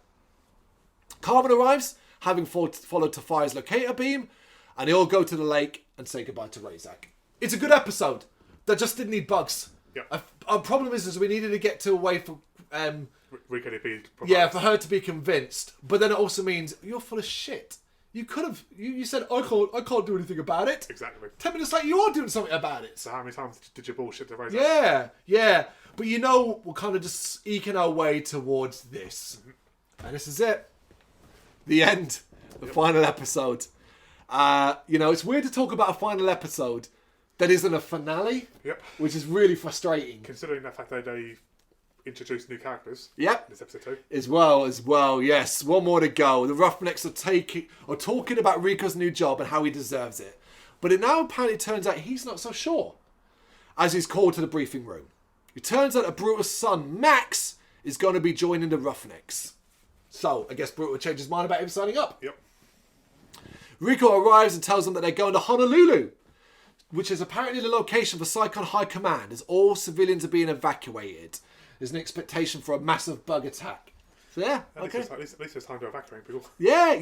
[SPEAKER 2] Carmen arrives, having followed Tafai's locator beam, and they all go to the lake and say goodbye to Razak. It's a good episode. That just didn't need bugs.
[SPEAKER 3] Yeah.
[SPEAKER 2] Our problem is we needed to get to a way for...
[SPEAKER 3] Rico to be
[SPEAKER 2] for her to be convinced. But then it also means you're full of shit. You could have... You said, I can't do anything about it.
[SPEAKER 3] Exactly.
[SPEAKER 2] 10 minutes later, you are doing something about it.
[SPEAKER 3] So how many times did you bullshit the Razor?
[SPEAKER 2] Yeah. But you know, we're kind of just eking our way towards this. And this is it. The end. The final episode. It's weird to talk about a final episode that isn't a finale.
[SPEAKER 3] Yep.
[SPEAKER 2] Which is really frustrating.
[SPEAKER 3] Considering the fact that they introduced new characters.
[SPEAKER 2] Yep.
[SPEAKER 3] This episode 2.
[SPEAKER 2] As well, yes. One more to go. The Roughnecks are talking about Rico's new job and how he deserves it. But it now apparently turns out he's not so sure. As he's called to the briefing room. It turns out that Bruto's son, Max, is going to be joining the Roughnecks. So I guess Brute will change his mind about him signing up.
[SPEAKER 3] Yep.
[SPEAKER 2] Rico arrives and tells them that they're going to Honolulu, which is apparently the location for Psychon High Command, as all civilians are being evacuated. There's an expectation for a massive bug attack. So yeah, okay.
[SPEAKER 3] At least there's time to evacuate people.
[SPEAKER 2] Yeah.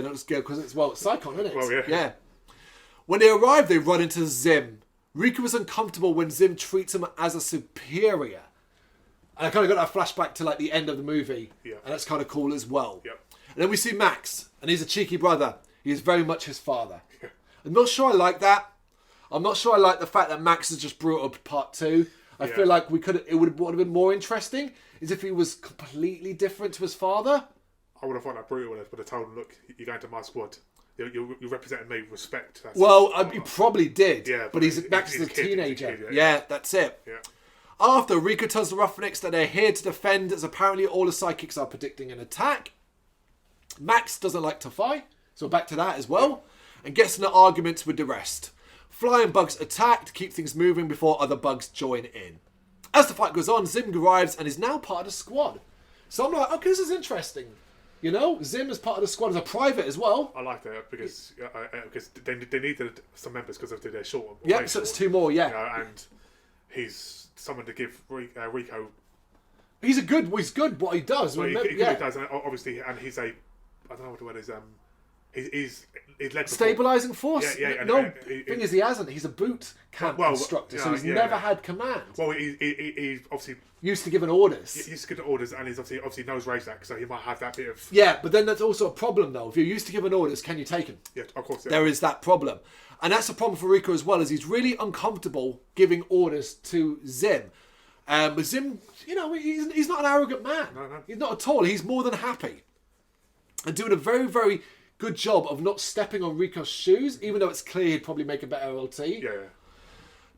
[SPEAKER 2] That's good because it's Psychon, isn't it?
[SPEAKER 3] Well, yeah.
[SPEAKER 2] When they arrive, they run into Zim. Rico is uncomfortable when Zim treats him as a superior. And I kind of got that flashback to like the end of the movie.
[SPEAKER 3] Yeah.
[SPEAKER 2] And that's kind of cool as well.
[SPEAKER 3] Yep.
[SPEAKER 2] And then we see Max, and he's a cheeky brother. He is very much his father. Yeah. I'm not sure I like that. I'm not sure I like the fact that Max is just brought up part 2. I feel like it would have been more interesting is if he was completely different to his father.
[SPEAKER 3] I would have thought that brutal would have told him, look, you're going to my squad. You're representing me, respect.
[SPEAKER 2] He probably did.
[SPEAKER 3] Yeah,
[SPEAKER 2] but Max is a teenager.
[SPEAKER 3] He's a kid,
[SPEAKER 2] yeah, that's it.
[SPEAKER 3] Yeah.
[SPEAKER 2] After, Rico tells the Roughnecks that they're here to defend, as apparently all the psychics are predicting an attack. Max doesn't like to fight, so back to that as well, and gets into arguments with the rest. Flying bugs attack to keep things moving before other bugs join in. As the fight goes on, Zim arrives and is now part of the squad. So I'm like, okay, this is interesting. You know, Zim is part of the squad as a private as well.
[SPEAKER 3] I like that because they needed some members because of their short.
[SPEAKER 2] Yeah, so it's 2 more, yeah.
[SPEAKER 3] You know, and he's someone to give Rico.
[SPEAKER 2] He's good what he does.
[SPEAKER 3] Well, he does, and obviously, and he's a, I don't know what the word is. He's led
[SPEAKER 2] stabilising force.
[SPEAKER 3] Yeah.
[SPEAKER 2] Thing is, he hasn't. He's a boot camp instructor, so he's never had command.
[SPEAKER 3] Well, he obviously
[SPEAKER 2] used to giving orders.
[SPEAKER 3] He's used to giving orders, and he's obviously knows Razak, so he might have that bit of.
[SPEAKER 2] Yeah, but then that's also a problem though. If you're used to giving orders, can you take them?
[SPEAKER 3] Yeah, of course. Yeah.
[SPEAKER 2] There is that problem, and that's a problem for Rico as well, as he's really uncomfortable giving orders to Zim. But Zim, you know, he's not an arrogant man.
[SPEAKER 3] No.
[SPEAKER 2] He's not at all. He's more than happy, and doing a very, very good job of not stepping on Rico's shoes, even though it's clear he'd probably make a better LT.
[SPEAKER 3] Yeah.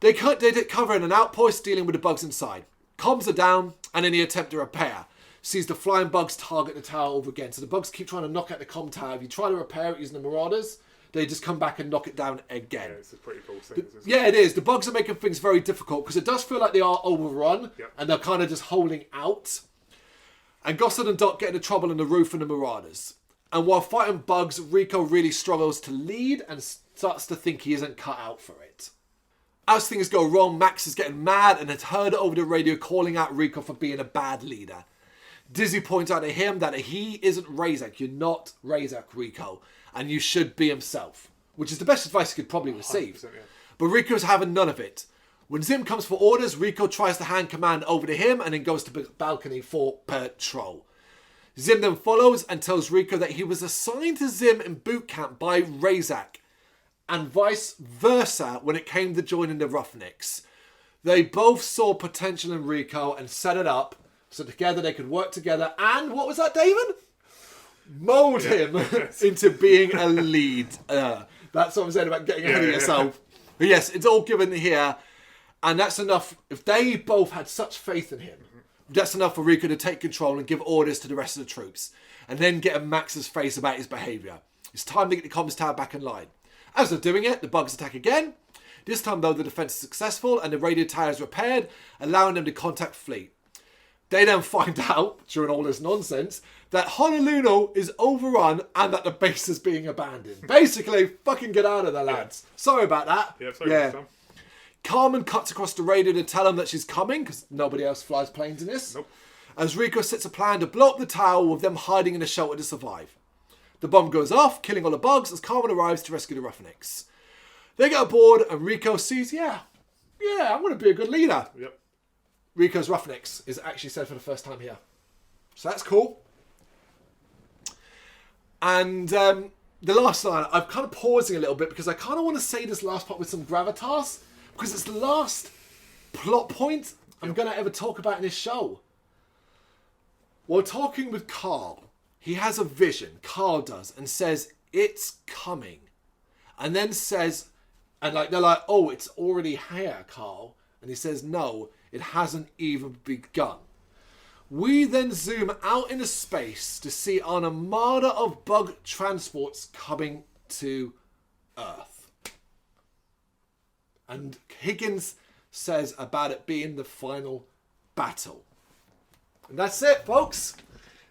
[SPEAKER 2] They did cover in an outpost dealing with the bugs inside. Comms are down, and any attempt to repair sees the flying bugs target the tower over again. So the bugs keep trying to knock at the comm tower. If you try to repair it using the Marauders, they just come back and knock it down again.
[SPEAKER 3] Yeah, it's a pretty cool thing.
[SPEAKER 2] Yeah, it is. The bugs are making things very difficult because it does feel like they are overrun, and they're kind of just holding out. And Gossard and Dot get into trouble in the roof and the Marauders. And while fighting bugs, Rico really struggles to lead and starts to think he isn't cut out for it. As things go wrong, Max is getting mad and has heard over the radio calling out Rico for being a bad leader. Dizzy points out to him that he isn't Razak. You're not Razak, Rico, and you should be himself, which is the best advice he could probably receive.
[SPEAKER 3] Yeah.
[SPEAKER 2] But Rico's having none of it. When Zim comes for orders, Rico tries to hand command over to him and then goes to the balcony for patrol. Zim then follows and tells Rico that he was assigned to Zim in boot camp by Razak, and vice versa when it came to joining the Roughnecks. They both saw potential in Rico and set it up so together they could work together and, what was that, Damon? Mould him into being a lead. That's what I'm saying about getting ahead of yourself. But yes, it's all given here, and that's enough. If they both had such faith in him, that's enough for Rico to take control and give orders to the rest of the troops, and then get in Max's face about his behaviour. It's time to get the comms tower back in line. As they're doing it, the bugs attack again. This time, though, the defence is successful and the radio tower is repaired, allowing them to contact fleet. They then find out, during all this nonsense, that Honolulu is overrun and that the base is being abandoned. Basically, fucking get out of there, lads. Yeah. Sorry about that.
[SPEAKER 3] Yeah.
[SPEAKER 2] Carmen cuts across the radio to tell them that she's coming, because nobody else flies planes in this.
[SPEAKER 3] Nope.
[SPEAKER 2] As Rico sets a plan to blow up the tower with them hiding in a shelter to survive. The bomb goes off, killing all the bugs as Carmen arrives to rescue the Roughnecks. They get aboard and Rico sees, I'm going to be a good leader.
[SPEAKER 3] Yep.
[SPEAKER 2] Rico's Roughnecks is actually said for the first time here. So that's cool. And the last line, I'm kind of pausing a little bit because I kind of want to say this last part with some gravitas, because it's the last plot point I'm going to ever talk about in this show. While talking with Carl, he has a vision, Carl does, and says, it's coming. And then says, and they're like, oh, it's already here, Carl. And he says, no, it hasn't even begun. We then zoom out into space to see an armada of bug transports coming to Earth. And Higgins says about it being the final battle. And that's it, folks.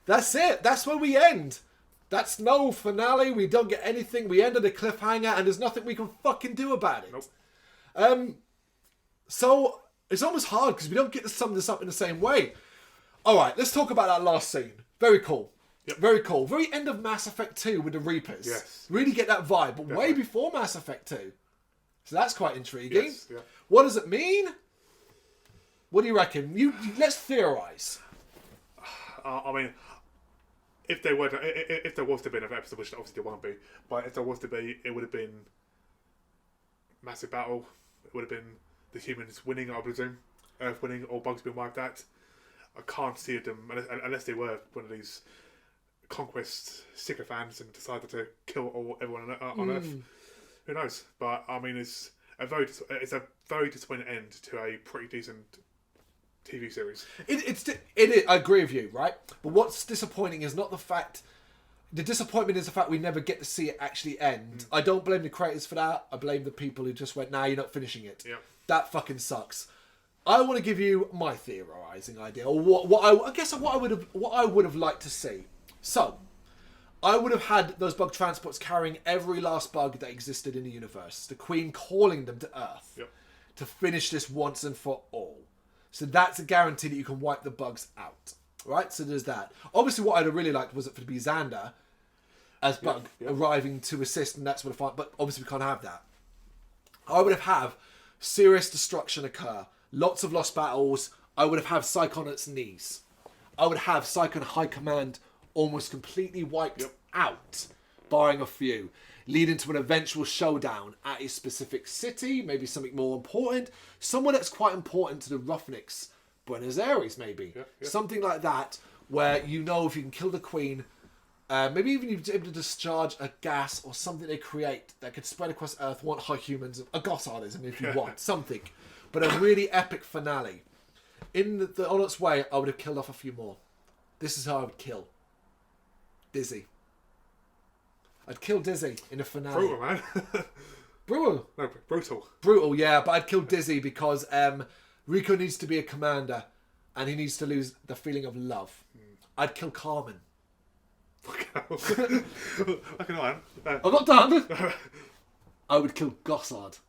[SPEAKER 2] That's it. That's where we end. That's no finale. We don't get anything. We end on a cliffhanger, and there's nothing we can fucking do about it.
[SPEAKER 3] Nope.
[SPEAKER 2] So it's almost hard because we don't get to sum this up in the same way. All right, let's talk about that last scene. Very cool.
[SPEAKER 3] Yep.
[SPEAKER 2] Very cool. Very end of Mass Effect 2 with the Reapers.
[SPEAKER 3] Yes.
[SPEAKER 2] Really get that vibe, but way
[SPEAKER 3] Definitely.
[SPEAKER 2] before Mass Effect 2. So that's quite intriguing.
[SPEAKER 3] Yes, yeah.
[SPEAKER 2] What does it mean? What do you reckon? Let's theorize.
[SPEAKER 3] I mean, if there was to be another episode, which obviously there won't be, but if there was to be, it would have been massive battle. It would have been the humans winning, I presume, Earth winning, or bugs being wiped out. I can't see them unless they were one of these conquest sycophants and decided to kill everyone on Earth. Who knows? But I mean, it's a very disappointing end to a pretty decent TV series.
[SPEAKER 2] It is. I agree with you, right? But what's disappointing is not the fact. The disappointment is the fact we never get to see it actually end. I don't blame the creators for that. I blame the people who just went, "Nah, you're not finishing it."
[SPEAKER 3] Yep.
[SPEAKER 2] That fucking sucks. I want to give you my theorizing idea, or what I would have liked to see. So, I would have had those bug transports carrying every last bug that existed in the universe. The Queen calling them to Earth to finish this once and for all. So that's a guarantee that you can wipe the bugs out. Right? So there's that. Obviously, what I'd have really liked was it for to be Xander as Bug arriving to assist, and that's what I find. But obviously, we can't have that. I would have serious destruction occur. Lots of lost battles. I would have Psychon at its knees. I would have Psychon High Command almost completely wiped out, barring a few, leading to an eventual showdown at a specific city, maybe something more important, someone that's quite important to the Roughnecks, Buenos Aires, maybe. Something like that, where if you can kill the Queen, maybe even you're able to discharge a gas or something they create that could spread across Earth, want high humans, a Gossardism if you want, something. But a really epic finale. On its way, I would have killed off a few more. This is how I would kill Dizzy. I'd kill Dizzy in a finale.
[SPEAKER 3] Brutal, man.
[SPEAKER 2] Brutal.
[SPEAKER 3] No, brutal.
[SPEAKER 2] Brutal, yeah, but I'd kill Dizzy because Rico needs to be a commander and he needs to lose the feeling of love. I'd kill Carmen.
[SPEAKER 3] Okay, on.
[SPEAKER 2] I'm not done. I would kill Gossard.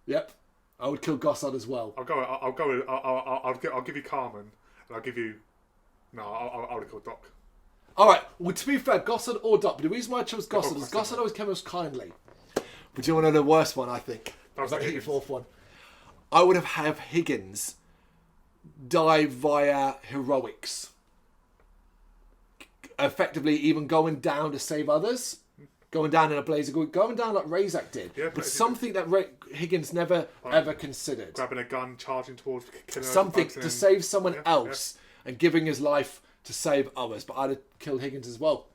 [SPEAKER 2] Yep. I would kill Gossard as well.
[SPEAKER 3] I'll give you Carmen, and I'll give you. No, I would kill Doc.
[SPEAKER 2] All right. Well, to be fair, Gossard or Doc. But the reason why I chose Gossard is Gossard always came most kindly. But you want to know the worst one? I think.
[SPEAKER 3] That was
[SPEAKER 2] the fourth one. I would have Higgins die via heroics. Effectively, even going down to save others. Going down in a blaze of glory. Going down like Razak did. Yeah, but something that Higgins never ever considered.
[SPEAKER 3] Grabbing a gun, charging towards...
[SPEAKER 2] Something to save someone else and giving his life to save others. But I'd have killed Higgins as well.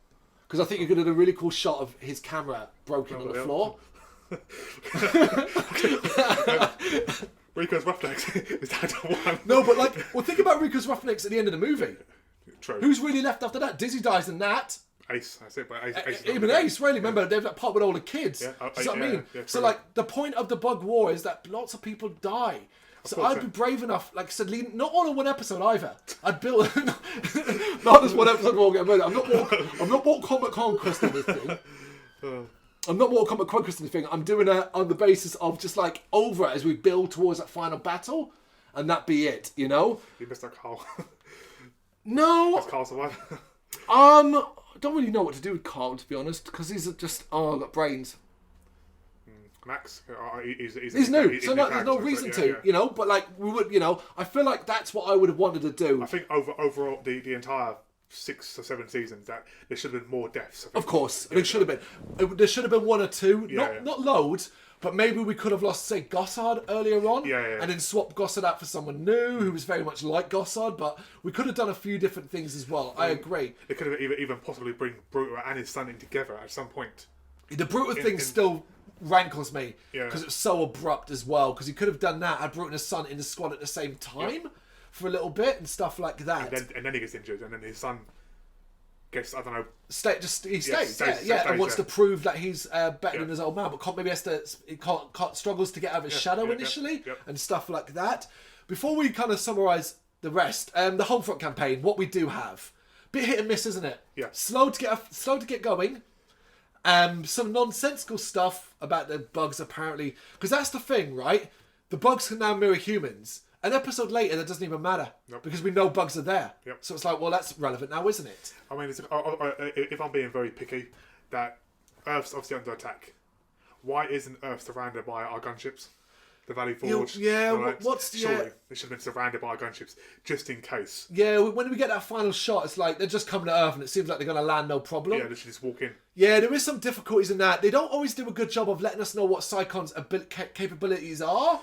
[SPEAKER 2] Because I think you could have a really cool shot of his camera broken on the floor.
[SPEAKER 3] Rico's Roughnecks is down to one.
[SPEAKER 2] No, but think about Rico's Roughnecks at the end of the movie.
[SPEAKER 3] True.
[SPEAKER 2] Who's really left after that? Dizzy dies in that.
[SPEAKER 3] Ace, that's it. But Ace
[SPEAKER 2] even Ace, really. Remember, they have that part with all the kids.
[SPEAKER 3] Yeah,
[SPEAKER 2] you know what I mean? So, the point of the bug war is that lots of people die. So I'd be brave enough, like I said, not all in one episode either. I'd build... not just one episode we'll get murdered. I'm not Mortal Kombat conquesting this thing. I'm not Mortal Kombat conquesting this thing. I'm doing it on the basis of just, over it as we build towards that final battle. And that be it, you know?
[SPEAKER 3] You missed that Carl.
[SPEAKER 2] No.
[SPEAKER 3] That's Carl survived.
[SPEAKER 2] I don't really know what to do with Carl, to be honest, because he's just got brains.
[SPEAKER 3] Max, he's
[SPEAKER 2] new, so there's no reason to, you know. But we would, you know, I feel like that's what I would have wanted to do.
[SPEAKER 3] I think overall the entire 6 or 7 seasons that there should have been more deaths.
[SPEAKER 2] Of course, there should have been. There should have been 1 or 2, not loads. But maybe we could have lost, say, Gossard earlier on, and then swap Gossard out for someone new who was very much like Gossard. But we could have done a few different things as well. I agree.
[SPEAKER 3] They could have even possibly bring Bruto and his son in together at some point.
[SPEAKER 2] The Bruto thing still rankles me because it's so abrupt as well. Because he could have done that, had Bruto and his son in the squad at the same time for a little bit and stuff like that.
[SPEAKER 3] And then he gets injured, and then his son gets, I don't know.
[SPEAKER 2] He stays, and wants to prove that he's better than his old man, but maybe struggles to get out of his shadow initially and stuff like that. Before we kind of summarise the rest, the Homefront campaign, what we do have, bit hit and miss, isn't it?
[SPEAKER 3] Yeah.
[SPEAKER 2] Slow to get going. Some nonsensical stuff about the bugs apparently, because that's the thing, right? The bugs can now mirror humans. An episode later, that doesn't even matter because we know bugs are there.
[SPEAKER 3] Yep.
[SPEAKER 2] So it's like, well, that's relevant now, isn't it?
[SPEAKER 3] I mean, if I'm being very picky, that Earth's obviously under attack. Why isn't Earth surrounded by our gunships? The Valley Forge.
[SPEAKER 2] Surely
[SPEAKER 3] they should have been surrounded by our gunships just in case.
[SPEAKER 2] Yeah, when we get that final shot, it's like they're just coming to Earth and it seems like they're going to land no problem.
[SPEAKER 3] Yeah, they should just walk in.
[SPEAKER 2] Yeah, there is some difficulties in that. They don't always do a good job of letting us know what Psychon's capabilities are.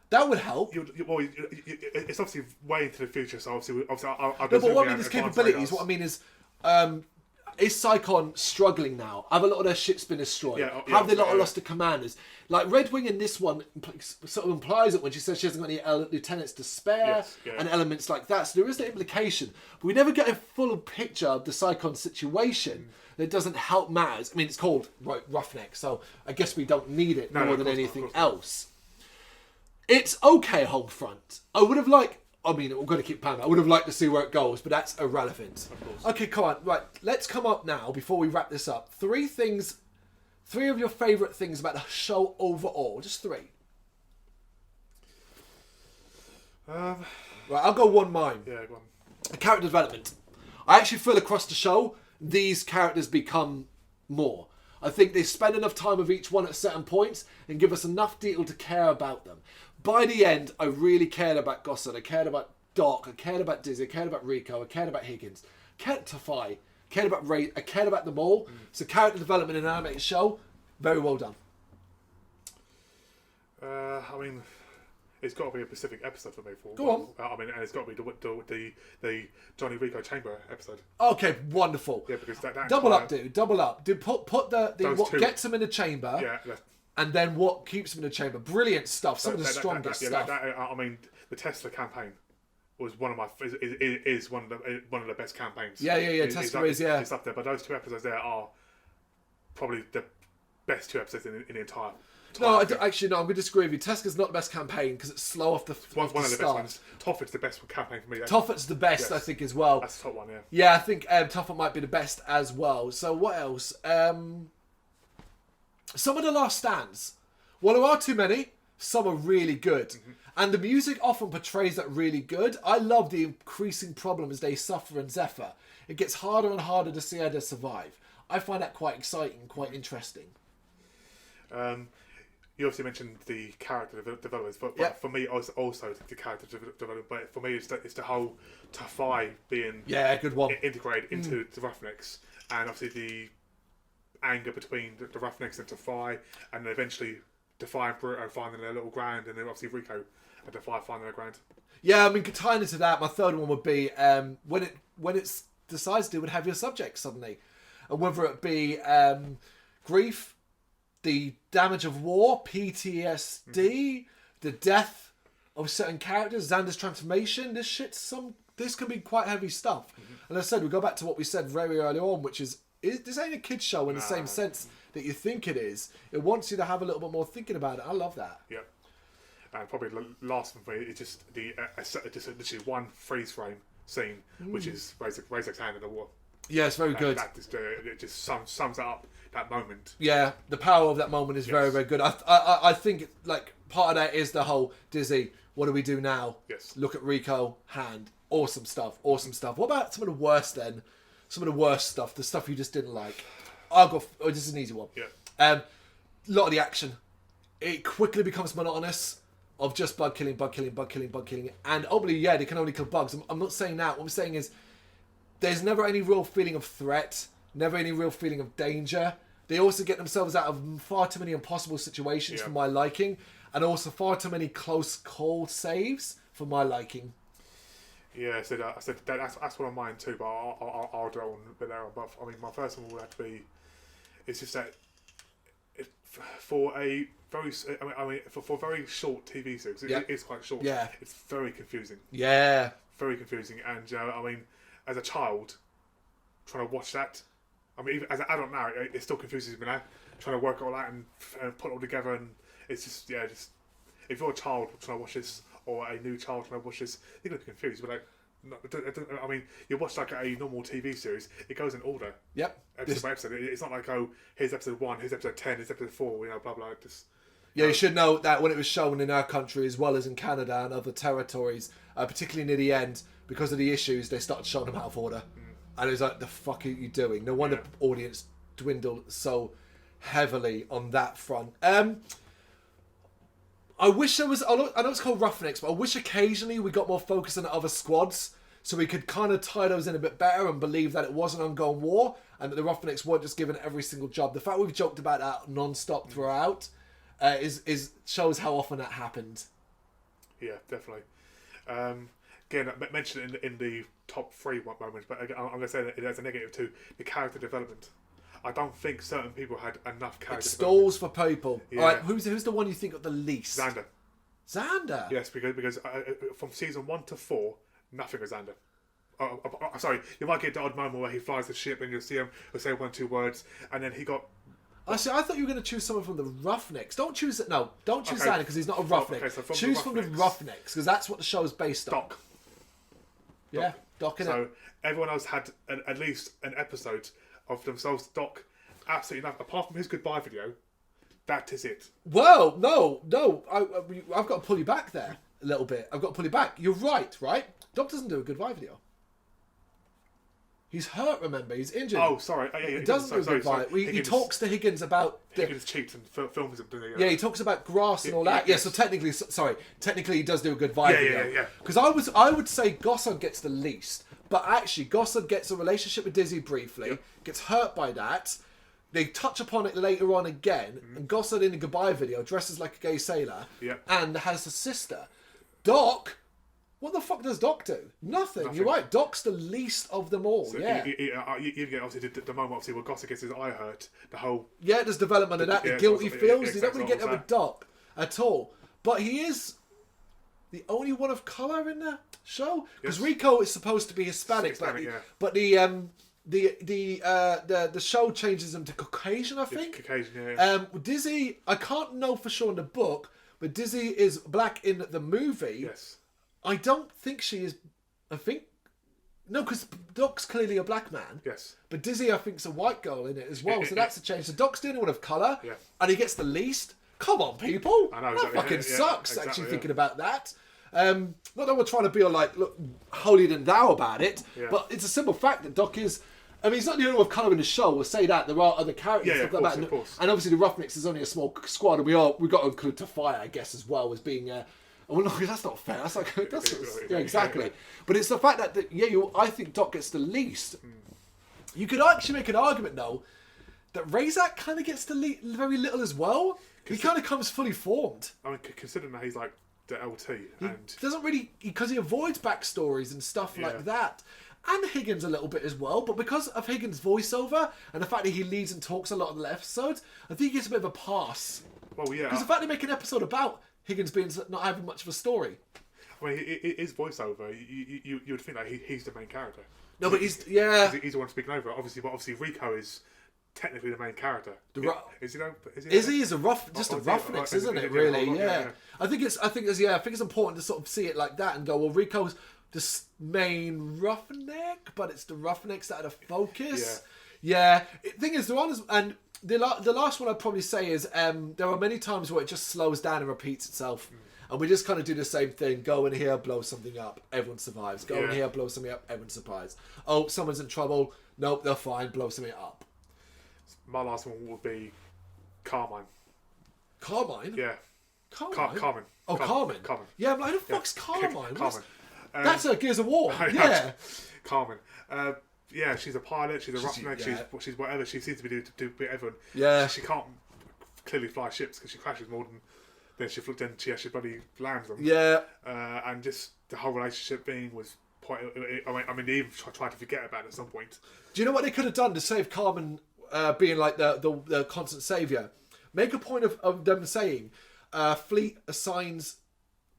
[SPEAKER 2] That would help.
[SPEAKER 3] It's obviously way into the future, so obviously I'll
[SPEAKER 2] no, but what I mean is capabilities. Radars. What I mean is Psychon struggling now? Have a lot of their ships been destroyed? Have they lost the commanders? Like Red Wing in this one sort of implies it when she says she hasn't got any lieutenants to spare and elements like that. So there is the implication, but we never get a full picture of the Psychon situation. That doesn't help matters. I mean, it's called Roughnecks, so I guess we don't need it more than anything else. It's okay, Homefront. I would have liked... I mean, we're going to keep planning. I would have liked to see where it goes, but that's irrelevant. Of course. Okay, come on. Right, let's come up now, before we wrap this up. Three of your favourite things about the show overall. Just three. Right, I'll go one mine.
[SPEAKER 3] Yeah, go on.
[SPEAKER 2] The character development. I actually feel across the show, these characters become more. I think they spend enough time with each one at certain points and give us enough detail to care about them. By the end, I really cared about Gossard, I cared about Doc, I cared about Dizzy, I cared about Rico, I cared about Higgins, I cared about Tafai, I cared about Ray, I cared about them all. So character development in an animated show, very well done.
[SPEAKER 3] I mean, it's got to be a specific episode for me.
[SPEAKER 2] Go on.
[SPEAKER 3] I mean, and it's got to be the Johnny Rico Chamber episode.
[SPEAKER 2] Okay, wonderful.
[SPEAKER 3] Yeah, because that
[SPEAKER 2] double up. Put the what gets them in the chamber.
[SPEAKER 3] Yeah.
[SPEAKER 2] And then what keeps them in the chamber. Brilliant stuff. Some of the strongest stuff.
[SPEAKER 3] I mean, the Tesla campaign was one of the best campaigns.
[SPEAKER 2] Yeah. Tesla is, yeah.
[SPEAKER 3] It's up there, but those two episodes there are probably the best two episodes in the entire.
[SPEAKER 2] No, I'm going to disagree with you. Tesla's not the best campaign because it's slow off the
[SPEAKER 3] one of the
[SPEAKER 2] start.
[SPEAKER 3] best ones. Toffat's the best campaign for me.
[SPEAKER 2] Toffat's the best, yes. I think, as well.
[SPEAKER 3] That's the top one, yeah.
[SPEAKER 2] Yeah, I think Toffat might be the best as well. So what else? Some of the last stands. Well, there are too many. Some are really good. Mm-hmm. And the music often portrays that really good. I love the increasing problems they suffer in Zephyr. It gets harder and harder to see how they survive. I find that quite exciting, quite interesting.
[SPEAKER 3] You obviously mentioned the character development, but for me, also the character development. But for me, it's the whole Tafai being
[SPEAKER 2] good one.
[SPEAKER 3] integrated into the Roughnecks, and obviously the anger between the Roughnecks and Tafai, and then eventually Tafai and Brrraains finding their little ground, and then obviously Rico and Tafai finding their ground. Yeah,
[SPEAKER 2] I mean, tying into that, my third one would be when it decides to do with heavier subjects suddenly, and whether it be grief, the damage of war, PTSD, the death of certain characters, Xander's transformation. This can be quite heavy stuff. Mm-hmm. And as I said, we go back to what we said very early on, which is this ain't a kid's show in the same sense that you think it is. It wants you to have a little bit more thinking about it. I love that.
[SPEAKER 3] Yeah. And probably the last one for me is just just literally one freeze frame scene, which is Razor's hand in the water.
[SPEAKER 2] Yeah, it's very good.
[SPEAKER 3] It just sums up that moment.
[SPEAKER 2] Yeah, the power of that moment is very, very good. I think like part of that is the whole Dizzy, what do we do now?
[SPEAKER 3] Yes.
[SPEAKER 2] Look at Rico, hand. Awesome stuff. What about some of the worst then? Some of the worst stuff, the stuff you just didn't like. I'll go. This is an easy one.
[SPEAKER 3] Yeah.
[SPEAKER 2] A lot of the action. It quickly becomes monotonous of just bug killing. And obviously, they can only kill bugs. I'm not saying that. What I'm saying is there's never any real feeling of threat, never any real feeling of danger. They also get themselves out of far too many impossible situations for my liking, and also far too many close call saves for my liking.
[SPEAKER 3] Yeah, I said that's one of mine too, but I'll dwell on a bit there. But I mean, my first one will have to be. It's just that for a very short TV series, it is quite short.
[SPEAKER 2] Yeah,
[SPEAKER 3] it's very confusing.
[SPEAKER 2] Yeah,
[SPEAKER 3] very confusing. And I mean, as a child, trying to watch that, I mean, even as an adult now, it still confuses me now. Trying to work it all out and put it all together, and it's just if you're a child trying to watch this, or a new child trying to watch this, you're going to be confused. But like, No, I mean, you watch like a normal TV series, it goes in order.
[SPEAKER 2] Yep.
[SPEAKER 3] Episode by episode. It's not like, oh, here's episode 1, here's episode 10, here's episode 4, blah, blah. Just,
[SPEAKER 2] Yeah, you should know that when it was shown in our country as well as in Canada and other territories, particularly near the end, because of the issues, they started showing them out of order. And it was like, the fuck are you doing? No wonder audience dwindled so heavily on that front. I wish there was... I know it's called Roughnecks, but I wish occasionally we got more focus on other squads so we could kind of tie those in a bit better and believe that it was an ongoing war and that the Roughnecks weren't just given every single job. The fact we've joked about that non-stop throughout is shows how often that happened.
[SPEAKER 3] Yeah, definitely. Again, I mentioned it in the top 3 moments, but I'm going to say that it has a negative too. The character development. I don't think certain people had enough character
[SPEAKER 2] It stalls for people.
[SPEAKER 3] Yeah.
[SPEAKER 2] All right, who's the one you think got the least?
[SPEAKER 3] Xander.
[SPEAKER 2] Xander?
[SPEAKER 3] Yes, because from season 1 to 4, nothing was Xander. Sorry, you might get the odd moment where he flies the ship and you'll see him, he'll say 1 or 2 words, and then he got...
[SPEAKER 2] I thought you were going to choose someone from the Roughnecks. Don't choose Xander because he's not a Roughneck.
[SPEAKER 3] Okay, so
[SPEAKER 2] choose from the Roughnecks because that's what the show is based on.
[SPEAKER 3] Doc.
[SPEAKER 2] Yeah, Doc in
[SPEAKER 3] So
[SPEAKER 2] it.
[SPEAKER 3] everyone else had at least an episode of themselves. Doc, absolutely nothing. Apart from his goodbye video, that is it.
[SPEAKER 2] Well, no. I've got to pull you back there a little bit. I've got to pull you back. You're right? Doc doesn't do a goodbye video. He's hurt, remember? He's injured.
[SPEAKER 3] Oh, sorry. Yeah,
[SPEAKER 2] he doesn't do a goodbye. He talks to Higgins about...
[SPEAKER 3] Higgins cheats and films him, doesn't he?
[SPEAKER 2] Yeah, he talks about grass and all that. Yeah,
[SPEAKER 3] yes.
[SPEAKER 2] so technically he does do a goodbye video.
[SPEAKER 3] Yeah.
[SPEAKER 2] Because I would say Gossard gets the least. But actually, Gossard gets a relationship with Dizzy briefly, gets hurt by that. They touch upon it later on again, and Gossard in the goodbye video dresses like a gay sailor and has a sister. Doc, what the fuck does Doc do? Nothing. You're right. Doc's the least of them all.
[SPEAKER 3] So
[SPEAKER 2] yeah.
[SPEAKER 3] You get obviously the moment obviously where Gossard gets his eye hurt. The whole
[SPEAKER 2] there's development of that. The guilt he feels. You don't really get that with Doc at all. But he is the only one of colour in the show because Rico is supposed to be Hispanic, but the show changes him to Caucasian, I think.
[SPEAKER 3] Caucasian, yeah.
[SPEAKER 2] Dizzy, I can't know for sure in the book, but Dizzy is black in the movie.
[SPEAKER 3] Yes.
[SPEAKER 2] I don't think she is. I think no, because Doc's clearly a black man.
[SPEAKER 3] Yes.
[SPEAKER 2] But Dizzy, I think, is a white girl in it as well. So that's a change. So Doc's the only one of colour, and he gets the least. Come on, people!
[SPEAKER 3] I know,
[SPEAKER 2] that fucking sucks.
[SPEAKER 3] Exactly,
[SPEAKER 2] actually, thinking about that. Not that we're trying to be all like, look, holier than thou about it, but it's a simple fact that Doc is. I mean, he's not the only one of colour in the show. We'll say that there are other characters.
[SPEAKER 3] Yeah, of course.
[SPEAKER 2] And obviously, the Roughnecks is only a small squad, and we got to include Tafaya, I guess, as well as being. Well, no, that's not fair. That's like exactly. But it's the fact that I think Doc gets the least. You could actually make an argument though that Razak kind of gets the very little as well. He kind of comes fully formed.
[SPEAKER 3] I mean, considering that he's like the LT and
[SPEAKER 2] doesn't really because he avoids backstories and stuff like that. And Higgins a little bit as well, but because of Higgins' voiceover and the fact that he leads and talks a lot of the episodes, I think he gets a bit of a pass.
[SPEAKER 3] Well, yeah.
[SPEAKER 2] Because the fact they make an episode about Higgins being not having much of a story.
[SPEAKER 3] I mean, his voiceover, you would think that he's the main character.
[SPEAKER 2] No, but he's the
[SPEAKER 3] one speaking over it, obviously. But obviously, Rico is technically the main character. Is he?
[SPEAKER 2] Is a Roughnecks, isn't it? Really? Yeah. I think it's important to sort of see it like that and go, well, Rico's the main Roughneck, but it's the Roughnecks that are the focus. Yeah. Thing is, and the last one I'd probably say is there are many times where it just slows down and repeats itself. And we just kind of do the same thing. Go in here, blow something up. Everyone survives. Go in here, blow something up. Everyone survives. Oh, someone's in trouble. Nope, they're fine. Blow something up.
[SPEAKER 3] My last one would be Carmine.
[SPEAKER 2] Carmine?
[SPEAKER 3] Yeah.
[SPEAKER 2] Carmine?
[SPEAKER 3] Oh,
[SPEAKER 2] Carmen.
[SPEAKER 3] Carmen.
[SPEAKER 2] Yeah, I'm like, who the fuck's Carmine?
[SPEAKER 3] Carmen.
[SPEAKER 2] That's a Gears of War. Yeah.
[SPEAKER 3] Carmen. Yeah, she's a pilot. She's a roughneck. She's whatever. She seems to be do everyone.
[SPEAKER 2] Yeah.
[SPEAKER 3] She can't clearly fly ships because she crashes more than she actually bloody lands them.
[SPEAKER 2] Yeah.
[SPEAKER 3] And just the whole relationship being was quite. I mean, they even tried to forget about it at some point.
[SPEAKER 2] Do you know what they could have done to save Carmen being like the constant saviour? Make a point of them saying, fleet assigns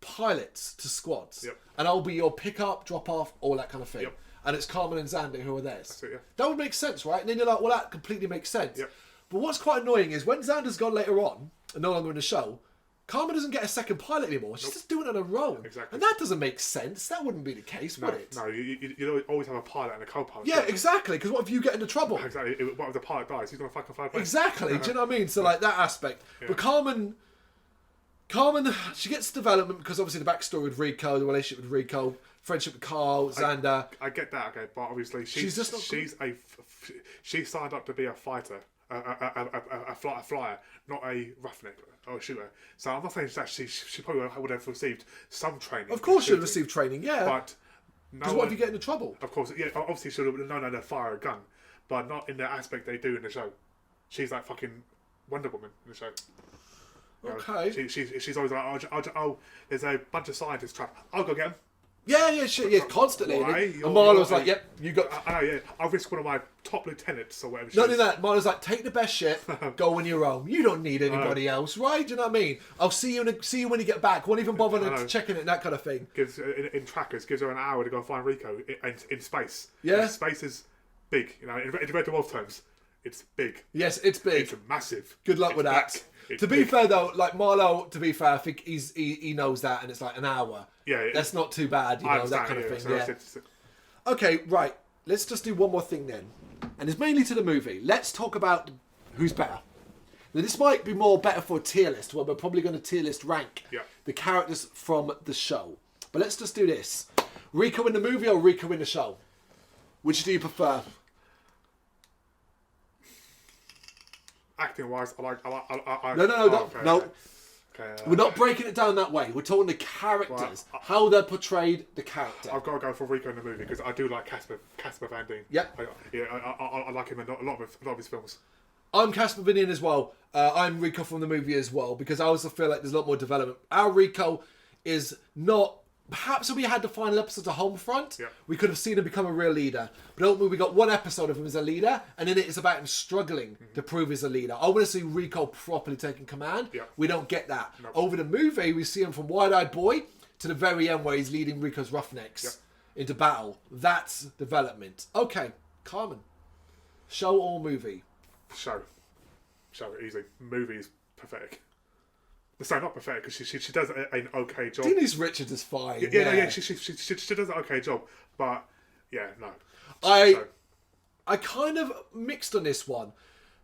[SPEAKER 2] pilots to squads, and I'll be your pick-up, drop-off, all that kind of thing. And it's Carmen and Xander who are theirs.
[SPEAKER 3] That's it, yeah.
[SPEAKER 2] That would make sense, right? And then you're like, well, that completely makes sense.
[SPEAKER 3] Yep.
[SPEAKER 2] But what's quite annoying is when Xander's gone later on, and no longer in the show, Carmen doesn't get a second pilot anymore. She's just doing it on her own.
[SPEAKER 3] Exactly.
[SPEAKER 2] And that doesn't make sense. That wouldn't be the case, would it?
[SPEAKER 3] No, you always have a pilot and a co-pilot.
[SPEAKER 2] Yeah, exactly. Because what if you get into trouble?
[SPEAKER 3] Exactly. What if the pilot dies? He's going to fucking fly away.
[SPEAKER 2] Exactly. Do you know what I mean? So like that aspect.
[SPEAKER 3] Yeah.
[SPEAKER 2] But Carmen, she gets development because obviously the backstory with Rico, the relationship with Rico, friendship with Carl, Xander.
[SPEAKER 3] I get that, okay, but obviously she signed up to be a fighter, a flyer, not a roughneck or a shooter. So I'm not saying that she probably would have received some training.
[SPEAKER 2] Of course, she'll receive training. Yeah.
[SPEAKER 3] But
[SPEAKER 2] because what if you get into trouble?
[SPEAKER 3] Of course, yeah. Obviously, she would have known how to fire a gun, but not in the aspect they do in the show. She's like fucking Wonder Woman in the show. You know,
[SPEAKER 2] Okay.
[SPEAKER 3] She's always like, oh, there's a bunch of scientists trapped. I'll go get them.
[SPEAKER 2] Yeah, constantly.
[SPEAKER 3] Why?
[SPEAKER 2] And Marlo's like, yep, you got...
[SPEAKER 3] I know, yeah. I'll risk one of my top lieutenants or whatever.
[SPEAKER 2] Not only that, Marlo's like, take the best shit, go on your own. You don't need anybody else, right? Do you know what I mean? I'll see you when you get back. Won't even bother checking it, that kind of thing.
[SPEAKER 3] Gives in trackers, gives her an hour to go and find Rico in space.
[SPEAKER 2] Yeah.
[SPEAKER 3] And space is big, you know. In Red Dwarf terms, it's big.
[SPEAKER 2] Yes, it's big.
[SPEAKER 3] It's massive.
[SPEAKER 2] Good luck with that. To be fair though, like Marlo, I think he knows that, and it's like an hour.
[SPEAKER 3] Yeah,
[SPEAKER 2] that's not too bad, you know, that kind of thing.
[SPEAKER 3] So
[SPEAKER 2] yeah. Okay, right. Let's just do one more thing then, and it's mainly to the movie. Let's talk about who's better. Now, this might be more better for a tier list, where we're probably going to tier list rank the characters from the show. But let's just do this: Rico in the movie or Rico in the show? Which do you prefer?
[SPEAKER 3] Acting wise, I like.
[SPEAKER 2] No. Okay, we're not breaking it down that way. We're talking the characters, how they portrayed the character.
[SPEAKER 3] I've got to go for Rico in the movie because I do like Casper Van Dien.
[SPEAKER 2] Yeah,
[SPEAKER 3] I like him in a lot of his films.
[SPEAKER 2] I'm Casper Van Dien as well. I'm Rico from the movie as well because I also feel like there's a lot more development. Our Rico is not. Perhaps if we had the final episode of Homefront, we could have seen him become a real leader. But ultimately, we got one episode of him as a leader, and then it is about him struggling to prove he's a leader. I want to see Rico properly taking command. We don't get that. Nope. Over the movie, we see him from wide-eyed boy to the very end where he's leading Rico's Roughnecks into battle. That's development. Okay, Carmen. Show or movie?
[SPEAKER 3] Show, easy. Movie is pathetic. Sorry, not pathetic because she does an okay job.
[SPEAKER 2] Denise Richards is fine.
[SPEAKER 3] She does an okay job, but no.
[SPEAKER 2] I kind of mixed on this one.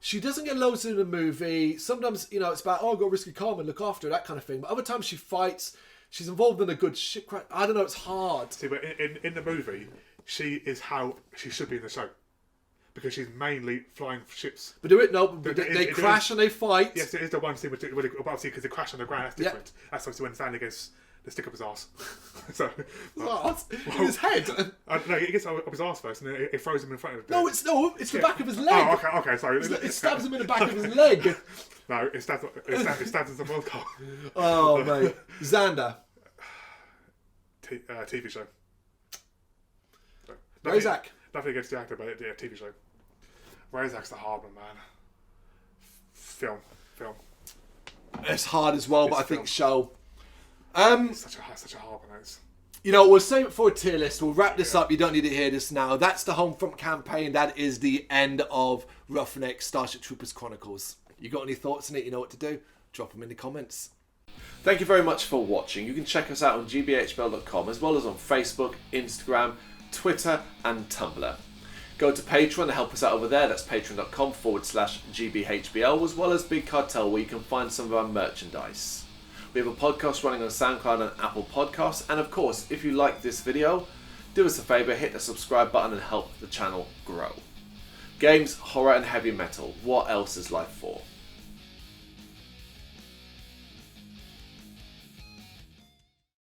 [SPEAKER 2] She doesn't get loads in the movie. Sometimes it's about I've got to risky Carmen, look after her, that kind of thing. But other times she fights. She's involved in a good shit crack. I don't know. It's hard.
[SPEAKER 3] See, but in the movie, she is how she should be in the show. Because she's mainly flying ships. But
[SPEAKER 2] they crash and they fight.
[SPEAKER 3] Yes, it is the one scene obviously because they crash on the ground. That's different. That's obviously when Stanley gets the stick up his arse. So
[SPEAKER 2] his head.
[SPEAKER 3] No, it gets up his arse first, and it throws him in front of him.
[SPEAKER 2] It's the back of his leg.
[SPEAKER 3] Oh, okay, sorry.
[SPEAKER 2] It stabs him in the back of his leg.
[SPEAKER 3] No, it stabs him the world car.
[SPEAKER 2] Oh mate, Xander.
[SPEAKER 3] TV show.
[SPEAKER 2] Razak.
[SPEAKER 3] Nothing against the actor, but TV show. Razak's the hard one, man. Film.
[SPEAKER 2] It's hard as well, but I think show.
[SPEAKER 3] Such a hard one.
[SPEAKER 2] We'll save it for a tier list. We'll wrap this up. You don't need to hear this now. That's the Homefront campaign. That is the end of Roughnecks Starship Troopers Chronicles. You got any thoughts on it? You know what to do? Drop them in the comments. Thank you very much for watching. You can check us out on gbhbl.com as well as on Facebook, Instagram, Twitter and Tumblr. Go to Patreon to help us out over there. That's patreon.com/gbhbl, as well as Big Cartel, where you can find some of our merchandise. We have a podcast running on SoundCloud and Apple Podcasts. And of course, if you like this video, do us a favour, hit the subscribe button and help the channel grow. Games, horror and heavy metal. What else is life for?